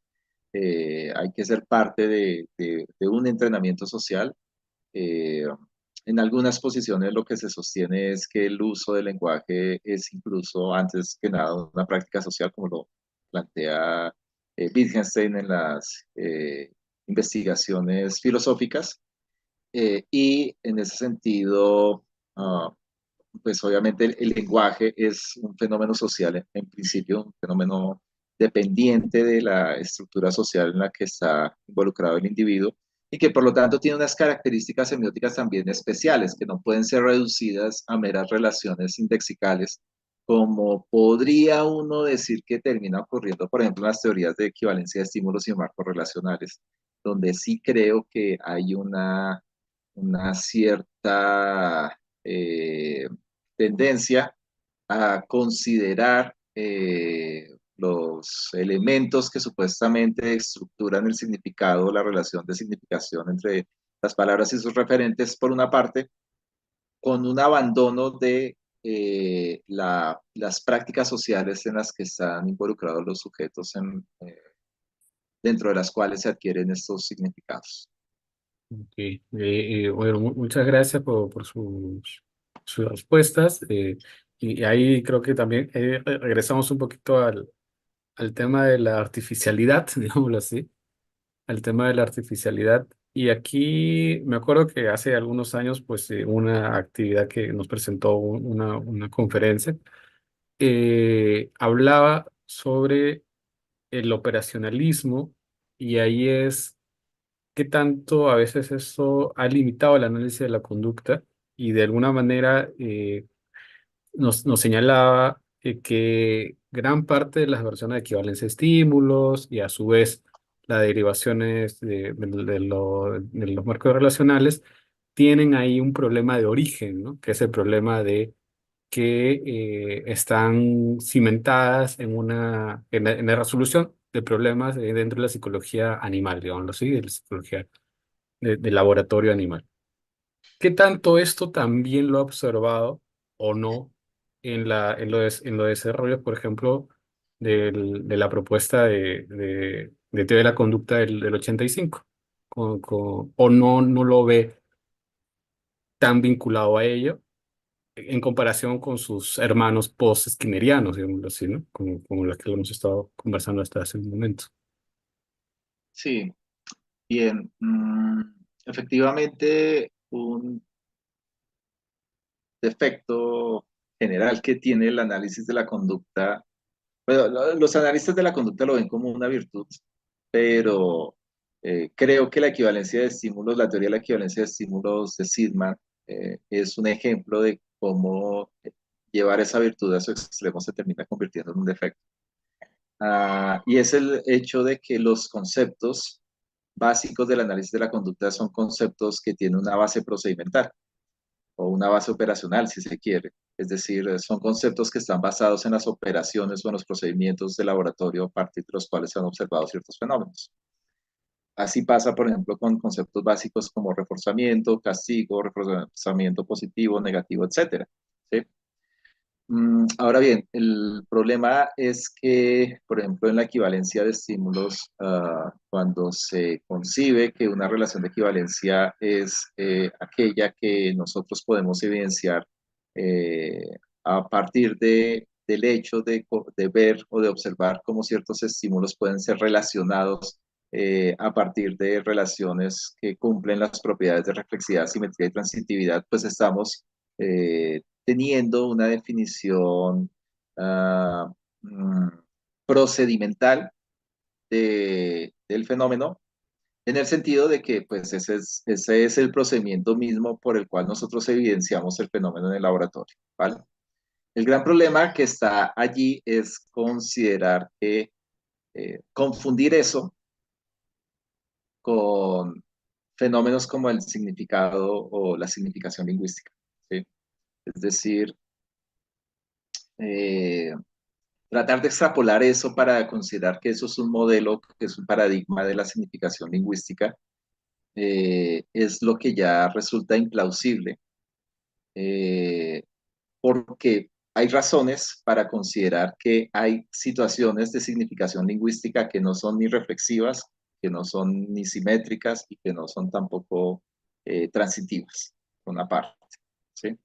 hay que ser parte de un entrenamiento social. eh, en algunas posiciones lo que se sostiene es que el uso del lenguaje es incluso antes que nada una práctica social, como lo plantea Wittgenstein en las investigaciones filosóficas. Y en ese sentido, uh, pues obviamente el lenguaje es un fenómeno social, en principio, un fenómeno dependiente de la estructura social en la que está involucrado el individuo y que por lo tanto tiene unas características semióticas también especiales que no pueden ser reducidas a meras relaciones indexicales, como podría uno decir que termina ocurriendo, por ejemplo, en las teorías de equivalencia de estímulos y marcos relacionales, donde sí creo que hay una cierta tendencia a considerar los elementos que supuestamente estructuran el significado, la relación de significación entre las palabras y sus referentes, por una parte, con un abandono de las prácticas sociales en las que están involucrados los sujetos dentro de las cuales se adquieren estos significados. Ok, bueno, muchas gracias por sus respuestas. Y ahí creo que también regresamos un poquito al tema de la artificialidad, digámoslo así, al tema de la artificialidad. Y aquí me acuerdo que hace algunos años, pues, una actividad que nos presentó una conferencia, hablaba sobre el operacionalismo, y ahí es qué tanto a veces eso ha limitado el análisis de la conducta, y de alguna manera nos señalaba que gran parte de las versiones de equivalencia de estímulos y a su vez las derivaciones de los marcos relacionales tienen ahí un problema de origen, ¿no? Que es el problema de que están cimentadas en la resolución de problemas dentro de la psicología animal, digámoslo así, de la psicología de laboratorio animal. ¿Qué tanto esto también lo ha observado o no en los desarrollos, por ejemplo, de la propuesta de teoría de la conducta del 85? O no lo ve tan vinculado a ello en comparación con sus hermanos post-skinnerianos, digámoslo así, ¿no? Como la que lo hemos estado conversando hasta hace un momento. Sí, bien. Efectivamente, un defecto general que tiene el análisis de la conducta. Bueno, los analistas de la conducta lo ven como una virtud, pero creo que la equivalencia de estímulos, la teoría de la equivalencia de estímulos de Sidman, es un ejemplo de cómo llevar esa virtud a su extremo se termina convirtiendo en un defecto. Y es el hecho de que los conceptos básicos del análisis de la conducta son conceptos que tienen una base procedimental o una base operacional, si se quiere. Es decir, son conceptos que están basados en las operaciones o en los procedimientos de laboratorio a partir de los cuales se han observado ciertos fenómenos. Así pasa, por ejemplo, con conceptos básicos como reforzamiento, castigo, reforzamiento positivo, negativo, etcétera. ¿Sí? Ahora bien, el problema es que, por ejemplo, en la equivalencia de estímulos, cuando se concibe que una relación de equivalencia es aquella que nosotros podemos evidenciar a partir del hecho de ver o de observar cómo ciertos estímulos pueden ser relacionados a partir de relaciones que cumplen las propiedades de reflexividad, simetría y transitividad, pues estamos teniendo una definición uh, procedimental del fenómeno, en el sentido de que pues ese es el procedimiento mismo por el cual nosotros evidenciamos el fenómeno en el laboratorio, ¿vale? El gran problema que está allí es considerar que confundir eso con fenómenos como el significado o la significación lingüística, ¿sí? Es decir, eh, tratar de extrapolar eso para considerar que eso es un modelo, que es un paradigma de la significación lingüística, es lo que ya resulta implausible, eh, porque hay razones para considerar que hay situaciones de significación lingüística que no son ni reflexivas, que no son ni simétricas y que no son tampoco transitivas, por una parte, ¿sí?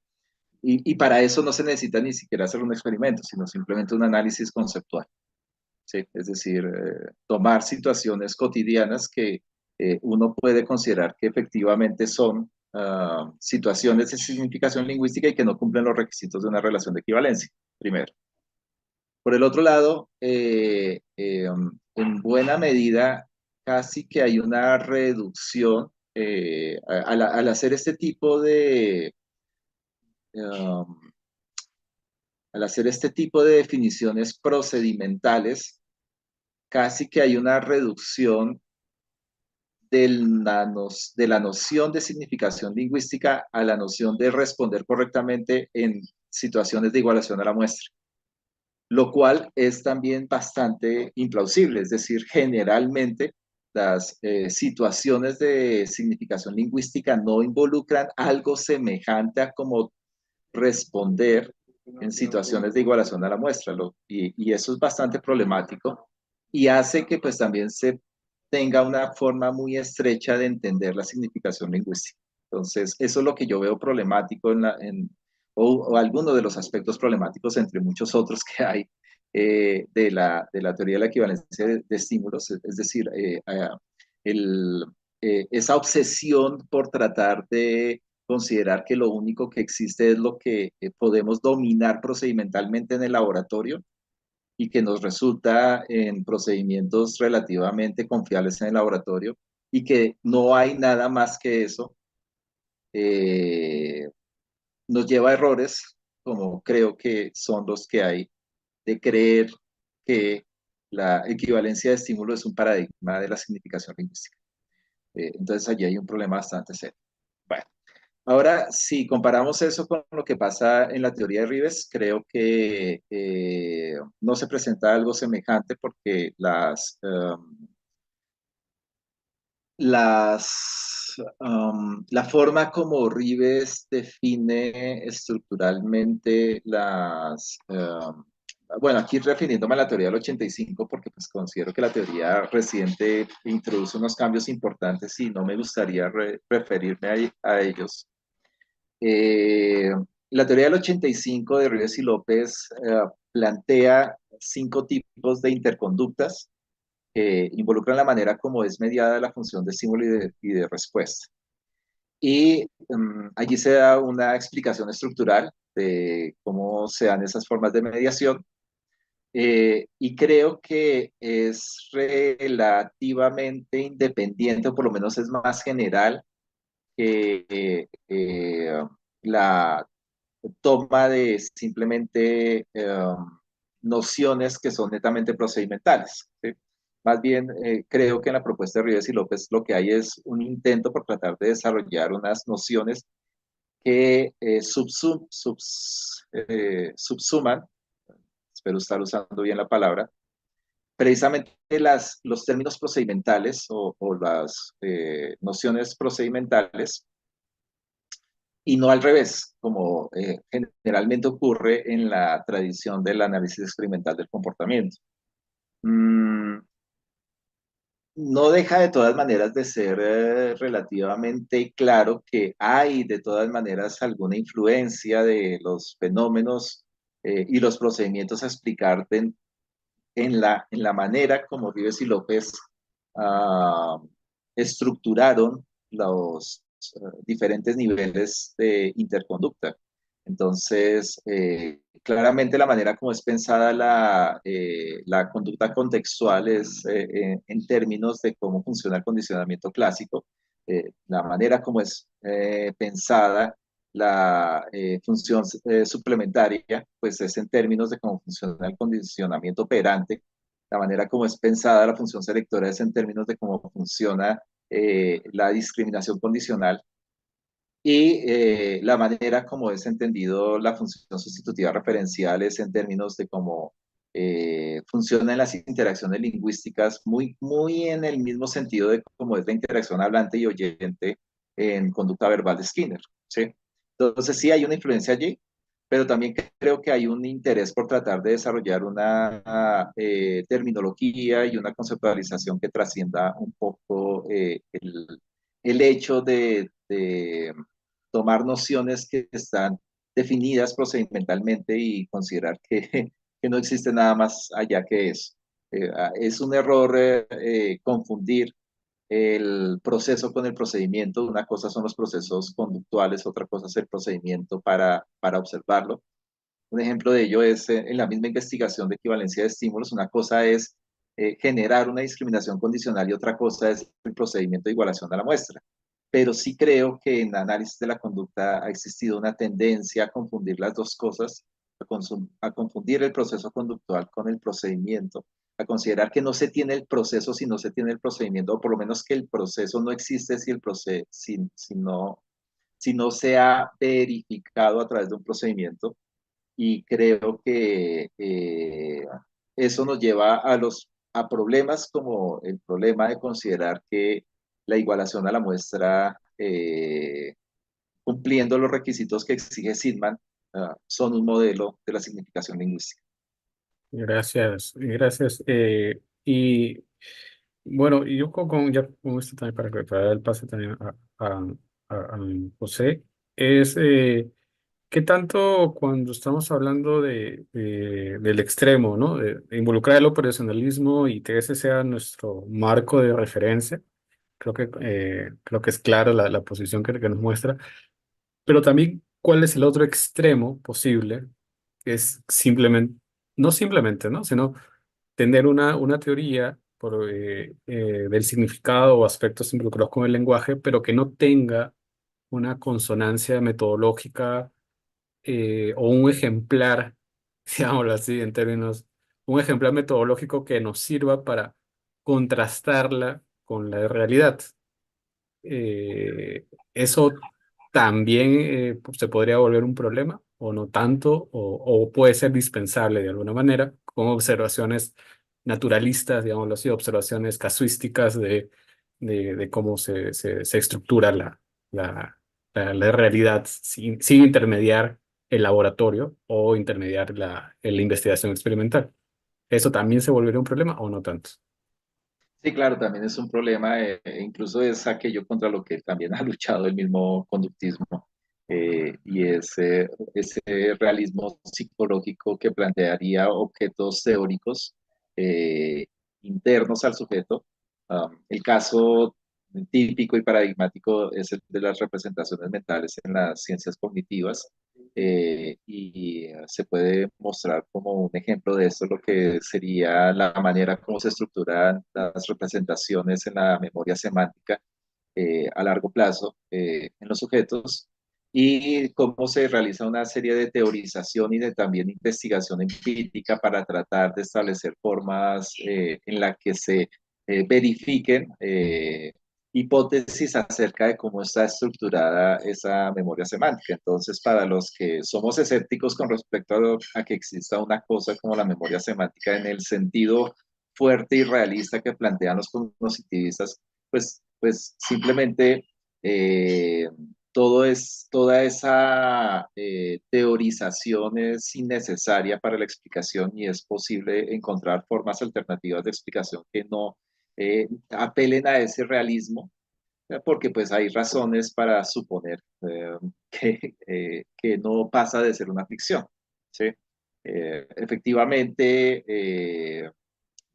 Y para eso no se necesita ni siquiera hacer un experimento, sino simplemente un análisis conceptual, ¿sí? Es decir, tomar situaciones cotidianas que uno puede considerar que efectivamente son situaciones de significación lingüística y que no cumplen los requisitos de una relación de equivalencia, primero. Por el otro lado, en buena medida, casi que hay una reducción al hacer este tipo um, al hacer este tipo de definiciones procedimentales, casi que hay una reducción de la noción de significación lingüística a la noción de responder correctamente en situaciones de igualación a la muestra, lo cual es también bastante implausible, es decir, generalmente las situaciones de significación lingüística no involucran algo semejante a como responder en situaciones de igualación a la muestra, y eso es bastante problemático y hace que pues también se tenga una forma muy estrecha de entender la significación lingüística. Entonces, eso es lo que yo veo problemático o alguno de los aspectos problemáticos entre muchos otros que hay de la teoría de la equivalencia de estímulos, es decir, el, esa obsesión por tratar de considerar que lo único que existe es lo que podemos dominar procedimentalmente en el laboratorio y que nos resulta en procedimientos relativamente confiables en el laboratorio y que no hay nada más que eso, eh, nos lleva a errores como creo que son los que hay de creer que la equivalencia de estímulo es un paradigma de la significación lingüística. Entonces allí hay un problema bastante serio. Bueno, ahora, si comparamos eso con lo que pasa en la teoría de Rives, creo que no se presenta algo semejante porque la forma como Rives define estructuralmente bueno, aquí refiriéndome a la teoría del 85, porque pues considero que la teoría reciente introduce unos cambios importantes y no me gustaría referirme a ellos. Eh, la teoría del 85 de Ríos y López plantea 5 tipos de interconductas que involucran la manera como es mediada la función de estímulo y de respuesta. Y allí se da una explicación estructural de cómo se dan esas formas de mediación. Y creo que es relativamente independiente, o por lo menos es más general que la toma de simplemente nociones que son netamente procedimentales, ¿sí? Más bien, creo que en la propuesta de Rivas y López lo que hay es un intento por tratar de desarrollar unas nociones que subsuman, espero estar usando bien la palabra, precisamente los términos procedimentales o las nociones procedimentales y no al revés, como generalmente ocurre en la tradición del análisis experimental del comportamiento. Mm, no deja de todas maneras de ser relativamente claro que hay de todas maneras alguna influencia de los fenómenos y los procedimientos a explicar en la manera como Rives y López ah, estructuraron los diferentes niveles de interconducta. Entonces, claramente la manera como es pensada la conducta contextual es en términos de cómo funciona el condicionamiento clásico, la manera como es pensada la función suplementaria, pues es en términos de cómo funciona el condicionamiento operante. La manera como es pensada la función selectora es en términos de cómo funciona la discriminación condicional. Y la manera como es entendido la función sustitutiva referencial es en términos de cómo funcionan las interacciones lingüísticas, muy en el mismo sentido de cómo es la interacción hablante y oyente en conducta verbal de Skinner, ¿sí? Entonces sí hay una influencia allí, pero también creo que hay un interés por tratar de desarrollar una terminología y una conceptualización que trascienda un poco el hecho de tomar nociones que están definidas procedimentalmente y considerar que, que no existe nada más allá que eso. Es un error confundir el proceso con el procedimiento. Una cosa son los procesos conductuales, otra cosa es el procedimiento para observarlo. Un ejemplo de ello es en la misma investigación de equivalencia de estímulos. Una cosa es generar una discriminación condicional y otra cosa es el procedimiento de igualación a la muestra. Pero sí creo que en análisis de la conducta ha existido una tendencia a confundir las dos cosas, a confundir el proceso conductual con el procedimiento, a considerar que no se tiene el proceso si no se tiene el procedimiento, o por lo menos que el proceso no existe si, si no se ha verificado a través de un procedimiento. Y creo que eso nos lleva a problemas como el problema de considerar que la igualación a la muestra, cumpliendo los requisitos que exige Sidman, son un modelo de la significación lingüística. Gracias, gracias. Y bueno, y yo ya con esto también para dar el pase también a José, es qué tanto cuando estamos hablando del extremo, ¿no? De involucrar el operacionalismo y que ese sea nuestro marco de referencia. Creo que es clara la posición que nos muestra, pero también cuál es el otro extremo posible, que es simplemente, no simplemente, ¿no? Sino tener una teoría del significado o aspectos involucrados con el lenguaje, pero que no tenga una consonancia metodológica o un ejemplar, digámoslo así, en términos, un ejemplar metodológico que nos sirva para contrastarla con la realidad. Eso también pues, se podría volver un problema, o no tanto, o puede ser dispensable de alguna manera, con observaciones naturalistas, digámoslo así, observaciones casuísticas de cómo se estructura la realidad sin intermediar el laboratorio o intermediar la investigación experimental. ¿Eso también se volvería un problema o no tanto? Sí, claro, también es un problema, incluso es aquello contra lo que también ha luchado el mismo conductismo, y ese realismo psicológico que plantearía objetos teóricos eh, internos al sujeto. El caso típico y paradigmático es el de las representaciones mentales en las ciencias cognitivas, y se puede mostrar como un ejemplo de esto lo que sería la manera como se estructuran las representaciones en la memoria semántica a largo plazo en los sujetos, y cómo se realiza una serie de teorización y de también investigación empírica para tratar de establecer formas en las que se verifiquen hipótesis acerca de cómo está estructurada esa memoria semántica. Entonces, para los que somos escépticos con respecto a que exista una cosa como la memoria semántica en el sentido fuerte y realista que plantean los cognitivistas, pues simplemente toda esa teorización es innecesaria para la explicación, y es posible encontrar formas alternativas de explicación que no apelen a ese realismo, porque pues hay razones para suponer que no pasa de ser una ficción, ¿sí? Efectivamente,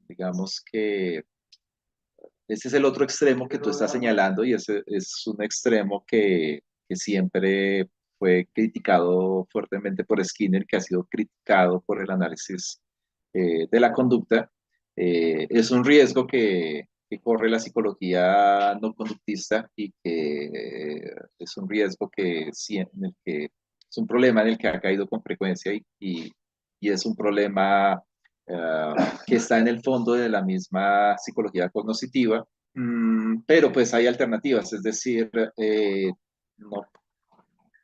digamos que ese es el otro extremo que tú estás señalando, y ese es un extremo que siempre fue criticado fuertemente por Skinner, que ha sido criticado por el análisis de la conducta. Es un riesgo que corre la psicología no conductista y que es un riesgo en el que es un problema en el que ha caído con frecuencia y es un problema que está en el fondo de la misma psicología cognitiva. Pero pues hay alternativas, es decir, no,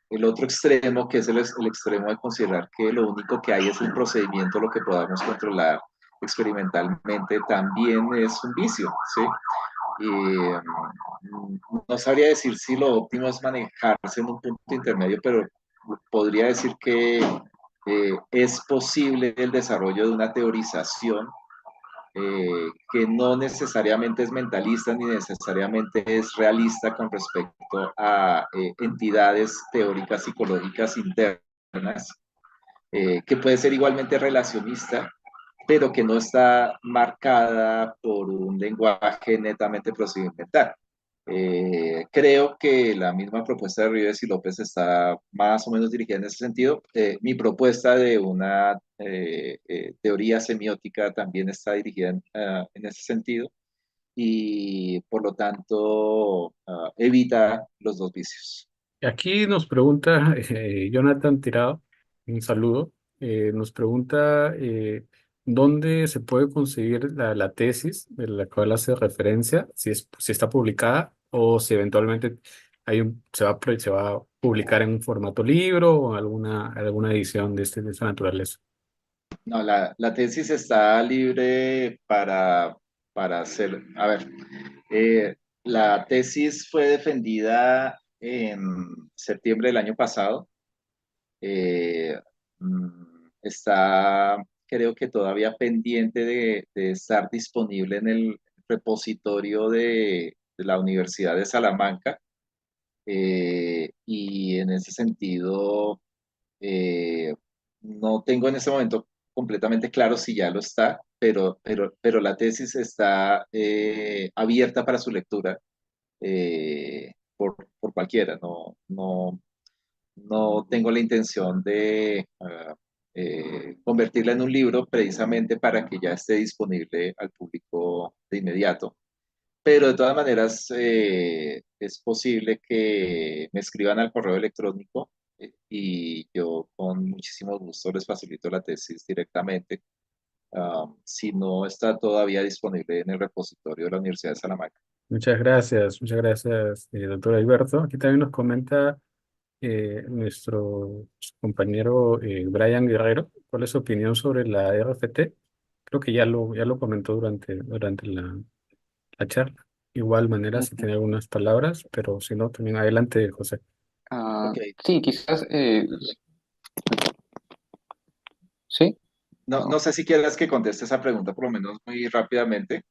el otro extremo, que es el extremo de considerar que lo único que hay es un procedimiento, lo que podamos controlar experimentalmente, también es un vicio, ¿sí? Y no sabría decir si lo óptimo es manejarse en un punto intermedio, pero podría decir que es posible el desarrollo de una teorización que no necesariamente es mentalista ni necesariamente es realista con respecto a entidades teóricas psicológicas internas, que puede ser igualmente relacionista, pero que no está marcada por un lenguaje netamente procedimental. Creo que la misma propuesta de Rivers y López está más o menos dirigida en ese sentido. Mi propuesta de una teoría semiótica también está dirigida en ese sentido y por lo tanto evita los dos vicios. Aquí nos pregunta Jonathan Tirado, un saludo, nos pregunta dónde se puede conseguir la tesis de la cual hace referencia, si está publicada o si eventualmente se va a publicar en un formato libro o alguna edición de esta naturaleza. No, la tesis está libre para hacer. A ver, la tesis fue defendida en septiembre del año pasado. Eh, Está, creo que todavía pendiente de estar disponible en el repositorio de la Universidad de Salamanca. Y en ese sentido, eh, no tengo en este momento completamente claro si ya lo está, pero la tesis está abierta para su lectura por cualquiera. No tengo la intención de convertirla en un libro precisamente para que ya esté disponible al público de inmediato. Pero de todas maneras, es posible que me escriban al correo electrónico y yo con muchísimo gusto les facilito la tesis directamente, si no está todavía disponible en el repositorio de la Universidad de Salamanca. Muchas gracias, doctor Alberto. Aquí también nos comenta nuestro compañero Brian Guerrero, ¿cuál es su opinión sobre la RFT? Creo que ya lo comentó durante la charla. Igual manera, si Ujú. tiene algunas palabras, pero si no, también adelante, José. Ah, Ok, sí, quizás, sí. no No. sé si quieras que conteste esa pregunta por lo menos muy rápidamente.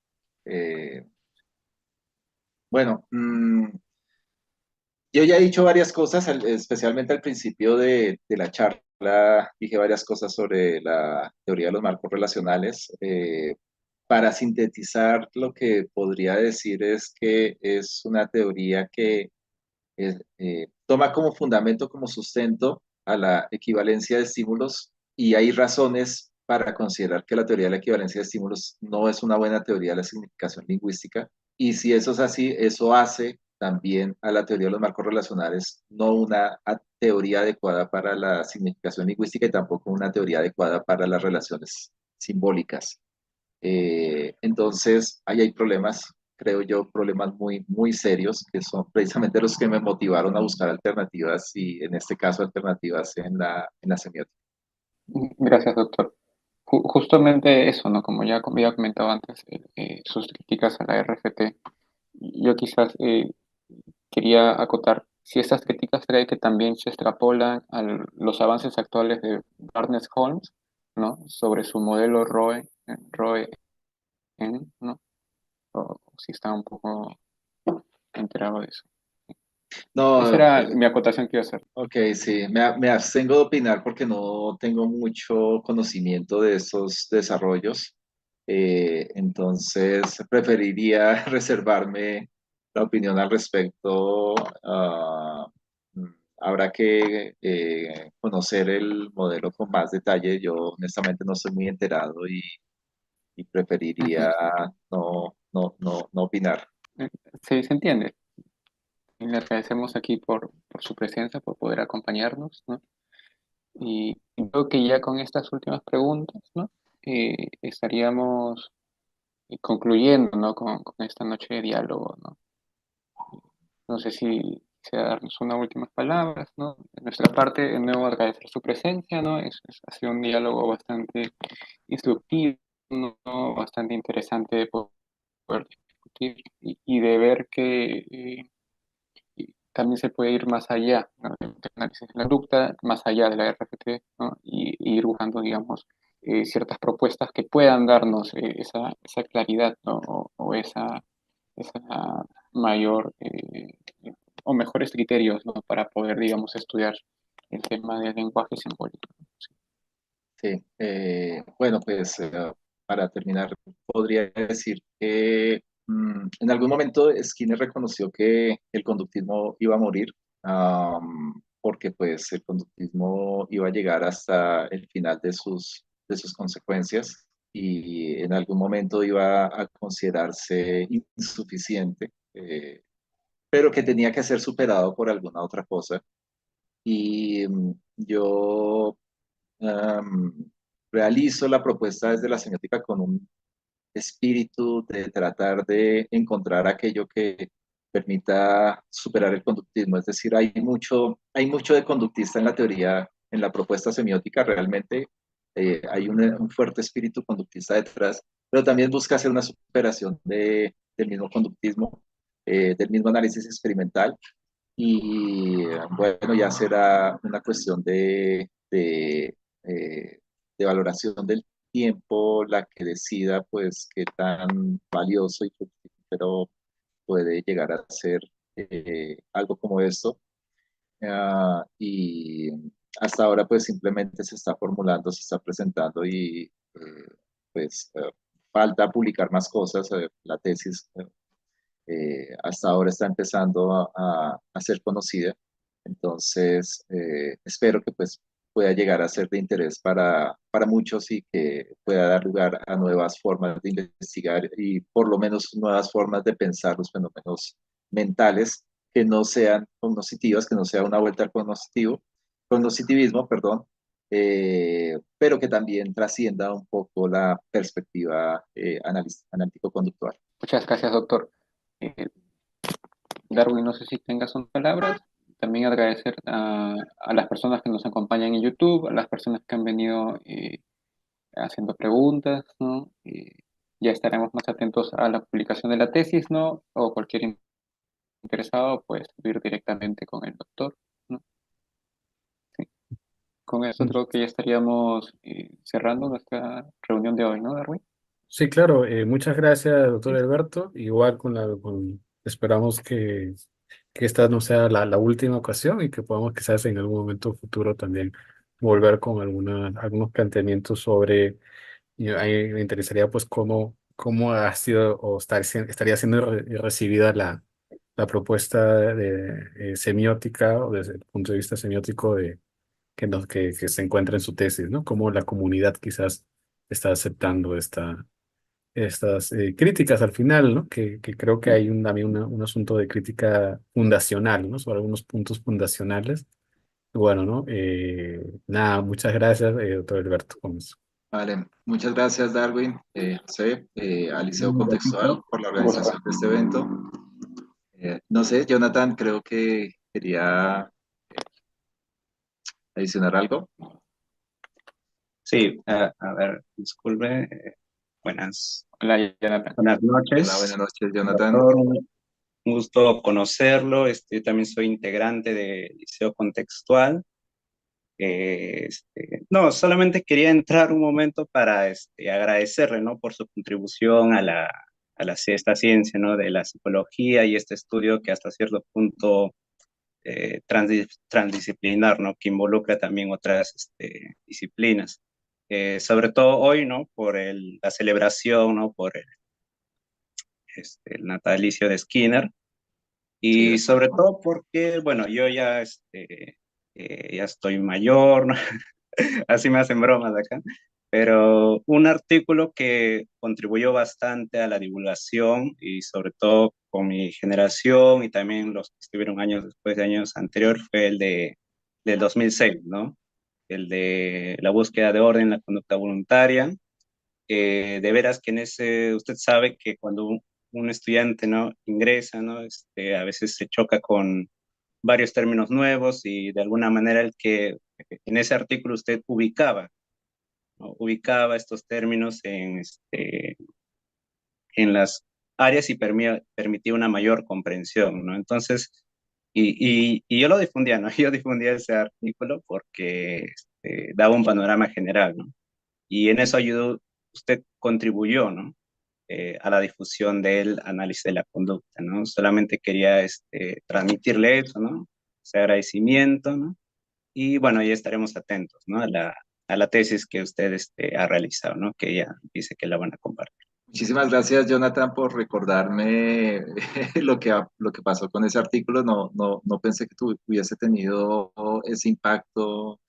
Eh, bueno, yo ya he dicho varias cosas, especialmente al principio de la charla, dije varias cosas sobre la teoría de los marcos relacionales. Para sintetizar, lo que podría decir es que es una teoría que toma como fundamento, como sustento a la equivalencia de estímulos y hay razones para considerar que la teoría de la equivalencia de estímulos no es una buena teoría de la significación lingüística. Y si eso es así, eso hace también a la teoría de los marcos relacionales no una teoría adecuada para la significación lingüística y tampoco una teoría adecuada para las relaciones simbólicas. Entonces, ahí hay problemas, creo yo, problemas muy, muy serios, que son precisamente los que me motivaron a buscar alternativas y en este caso alternativas en la semiótica. Gracias, doctor. Justamente eso, ¿no? Como ya había comentado antes, sus críticas a la RFT, yo quizás quería acotar si estas críticas cree que también se extrapolan a los avances actuales de Barnes Holmes, ¿no? Sobre su modelo ROE-N, ¿no? O si está un poco enterado de eso. Esa No, era mi acotación que iba a hacer. ok, sí, me abstengo de opinar porque no tengo mucho conocimiento de esos desarrollos. Entonces preferiría reservarme la opinión al respecto habrá que conocer el modelo con más detalle. Yo honestamente no estoy muy enterado y Ujú. preferiría no opinar. Eh, Sí, se entiende. Y le agradecemos aquí por su presencia, por poder acompañarnos, ¿no? Y creo que ya con estas últimas preguntas, ¿no? Estaríamos concluyendo, ¿no? Con esta noche de diálogo, ¿no? No sé si quisiera darnos unas últimas palabras, ¿no? De nuestra parte, de nuevo agradecer su presencia, ¿no? Ha sido un diálogo bastante instructivo, ¿no? Bastante interesante de poder discutir y de ver que y también se puede ir más allá, ¿no? Del análisis de la conducta, más allá de la RFT, ¿no? Y ir buscando, digamos, ciertas propuestas que puedan darnos esa claridad, ¿no? O esa mayor o mejores criterios, ¿no? Para poder, digamos, estudiar el tema del lenguaje simbólico. Sí. Sí, bueno, pues para terminar, podría decir que en algún momento Skinner reconoció que el conductismo iba a morir, porque pues el conductismo iba a llegar hasta el final de sus consecuencias y en algún momento iba a considerarse insuficiente, pero que tenía que ser superado por alguna otra cosa. Y yo Am, realizo la propuesta desde la semiótica con un espíritu de tratar de encontrar aquello que permita superar el conductismo. Es decir, hay mucho de conductista en la teoría, en la propuesta semiótica, realmente hay un fuerte espíritu conductista detrás, pero también busca hacer una superación del mismo conductismo, del mismo análisis experimental. Y bueno, ya será una cuestión de valoración del tiempo la que decida pues qué tan valioso y fructífero puede llegar a ser algo como esto. Y hasta ahora pues simplemente se está formulando, se está presentando y pues falta publicar más cosas. La tesis hasta ahora está empezando a ser conocida. Entonces, espero que pues pueda llegar a ser de interés para muchos y que pueda dar lugar a nuevas formas de investigar y por lo menos nuevas formas de pensar los fenómenos mentales que no sean cognitivas, que no sea una vuelta al cognitivismo, perdón, pero que también trascienda un poco la perspectiva analítico-conductual. Muchas gracias, doctor. Eh, Darwin, no sé si tengas unas palabras. También agradecer a las personas que nos acompañan en YouTube, a las personas que han venido haciendo preguntas, ¿no? Ya estaremos más atentos a la publicación de la tesis, ¿no? O cualquier interesado, pues ir directamente con el doctor, ¿no? Sí. Con eso creo que ya estaríamos cerrando nuestra reunión de hoy, ¿no, Darwin? Sí, claro. Muchas gracias, doctor Alberto. Igual esperamos que esta no sea la última ocasión y que podamos quizás en algún momento futuro también volver con algunos planteamientos sobre, y ahí me interesaría pues cómo ha sido o estaría siendo recibida la propuesta de semiótica o desde el punto de vista semiótico que se encuentra en su tesis, ¿no? Cómo la comunidad quizás está aceptando estas críticas al final, ¿no? Que creo que Sí. hay también un asunto de crítica fundacional, ¿no? Sobre algunos puntos fundacionales. Bueno, ¿no? Nada, muchas gracias, doctor Alberto, con eso. Vale, muchas gracias Darwin, José, al Liceo Contextual por la organización de este evento. No sé, Jonathan, creo que quería adicionar algo. Sí, a ver, disculpe. Buenas, Hola, Jonathan. buenas Hola, buenas noches. noches, Jonathan. Doctor, un gusto conocerlo. Yo también soy integrante del Liceo Contextual. No, solamente quería entrar un momento para agradecerle, ¿no? Por su contribución esta ciencia, ¿no? De la psicología y este estudio que hasta cierto punto transdisciplinar, ¿no? Que involucra también otras disciplinas. Sobre todo hoy, ¿no? Por la celebración, ¿no? Por el natalicio de Skinner. Sí, Y sobre todo porque, bueno, yo ya, ya estoy mayor, ¿no? Así me hacen bromas acá, pero un artículo que contribuyó bastante a la divulgación y sobre todo con mi generación y también los que estuvieron años después de años anteriores fue del 2006, ¿no? El de la búsqueda de orden, la conducta voluntaria. De veras que en ese, usted sabe que cuando un estudiante, ¿no? Ingresa, ¿no? A veces se choca con varios términos nuevos y de alguna manera el que en ese artículo usted ubicaba, ¿no? Ubicaba estos términos en las áreas y permitía una mayor comprensión, ¿no? Entonces, y yo lo difundía, ¿no? Yo difundía ese artículo porque daba un panorama general, ¿no? Y en eso ayudó, usted contribuyó, ¿no? A la difusión del análisis de la conducta, ¿no? Solamente quería transmitirle eso, ¿no? Ese agradecimiento, ¿no? Y bueno, ya estaremos atentos, ¿no? A la tesis que usted ha realizado, ¿no? Que ella dice que la van a compartir. muchísimas gracias, Jonathan, por recordarme lo que pasó con ese artículo. No pensé que hubiese tenido ese impacto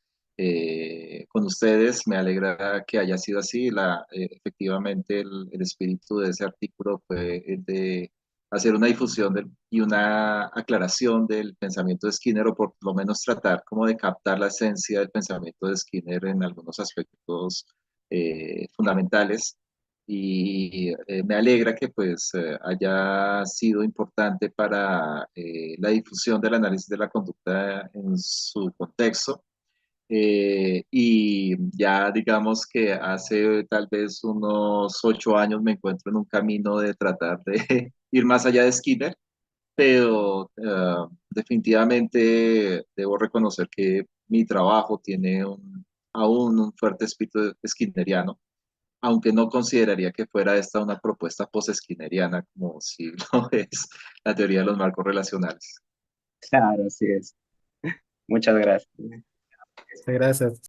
con ustedes. Me alegra que haya sido así. Efectivamente, el espíritu de ese artículo fue el de hacer una difusión y una aclaración del pensamiento de Skinner, o por lo menos tratar como de captar la esencia del pensamiento de Skinner en algunos aspectos fundamentales. Y me alegra que pues haya sido importante para la difusión del análisis de la conducta en su contexto. Y ya digamos que hace tal vez unos 8 años me encuentro en un camino de tratar de ir más allá de Skinner, pero definitivamente debo reconocer que mi trabajo tiene aún un fuerte espíritu skinneriano, aunque no consideraría que fuera esta una propuesta post-skinneriana como si lo es la teoría de los marcos relacionales. Claro, así es. Muchas gracias. Gracias.